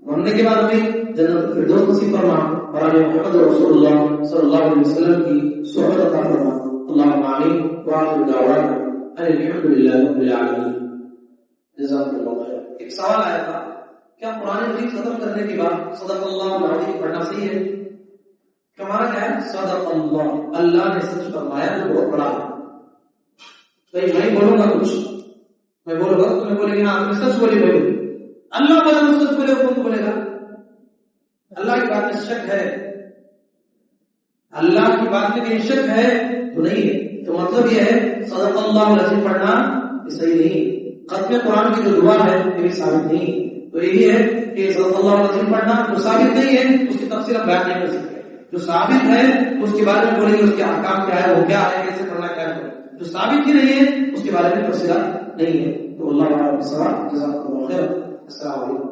مرنے کے بعد میں جنت الفردوس نصیب فرما اور آل محمد رسول اللہ صلی اللہ علیہ وسلم کی صحبت عطا فرما. اللہم آمین وآخر دعوانا ان الحمد للہ رب العالمین. جزاکم اللہ خیر. ایک سوال آیا تھا، کیا قرآن مجید ختم کرنے کے بعد صدق اللہ العظیم پڑھنا صحیح ہے؟ ہمارا کیا ہے؟ صدق اللہ، اللہ نے سچ فرمایا تو بہت بڑا ہے. بھائی میں بولوں گا کچھ، میں بولوں گا تمہیں بولے گا ہاں تم سچ بولی بولے. اللہ بولے سچ بولے کون بولے گا؟ اللہ کی بات میں شک ہے، اللہ کی بات میں شک ہے تو نہیں ہے. تو مطلب یہ ہے صدق اللہ العظیم پڑھنا یہ صحیح نہیں. ختم قرآن کی جو دعا ہے یہ ثابت نہیں. تو یہی ہے کہ صدق اللہ العظیم پڑھنا جو ثابت نہیں ہے اس کی تفصیل ہم بیان نہیں کر سکتے. جو ثابت ہے اس کے بارے میں بولیں گے، اس کے احکام کیا ہے، وہ کیا ہے، کیسے پڑھنا کیا ہے. جو ثابت ہی نہیں ہے اس کے بارے میں تفصیلات نہیں ہے. تو اللہ تعالیٰ کا سوال. جزاک اللہ خیر. السلام علیکم.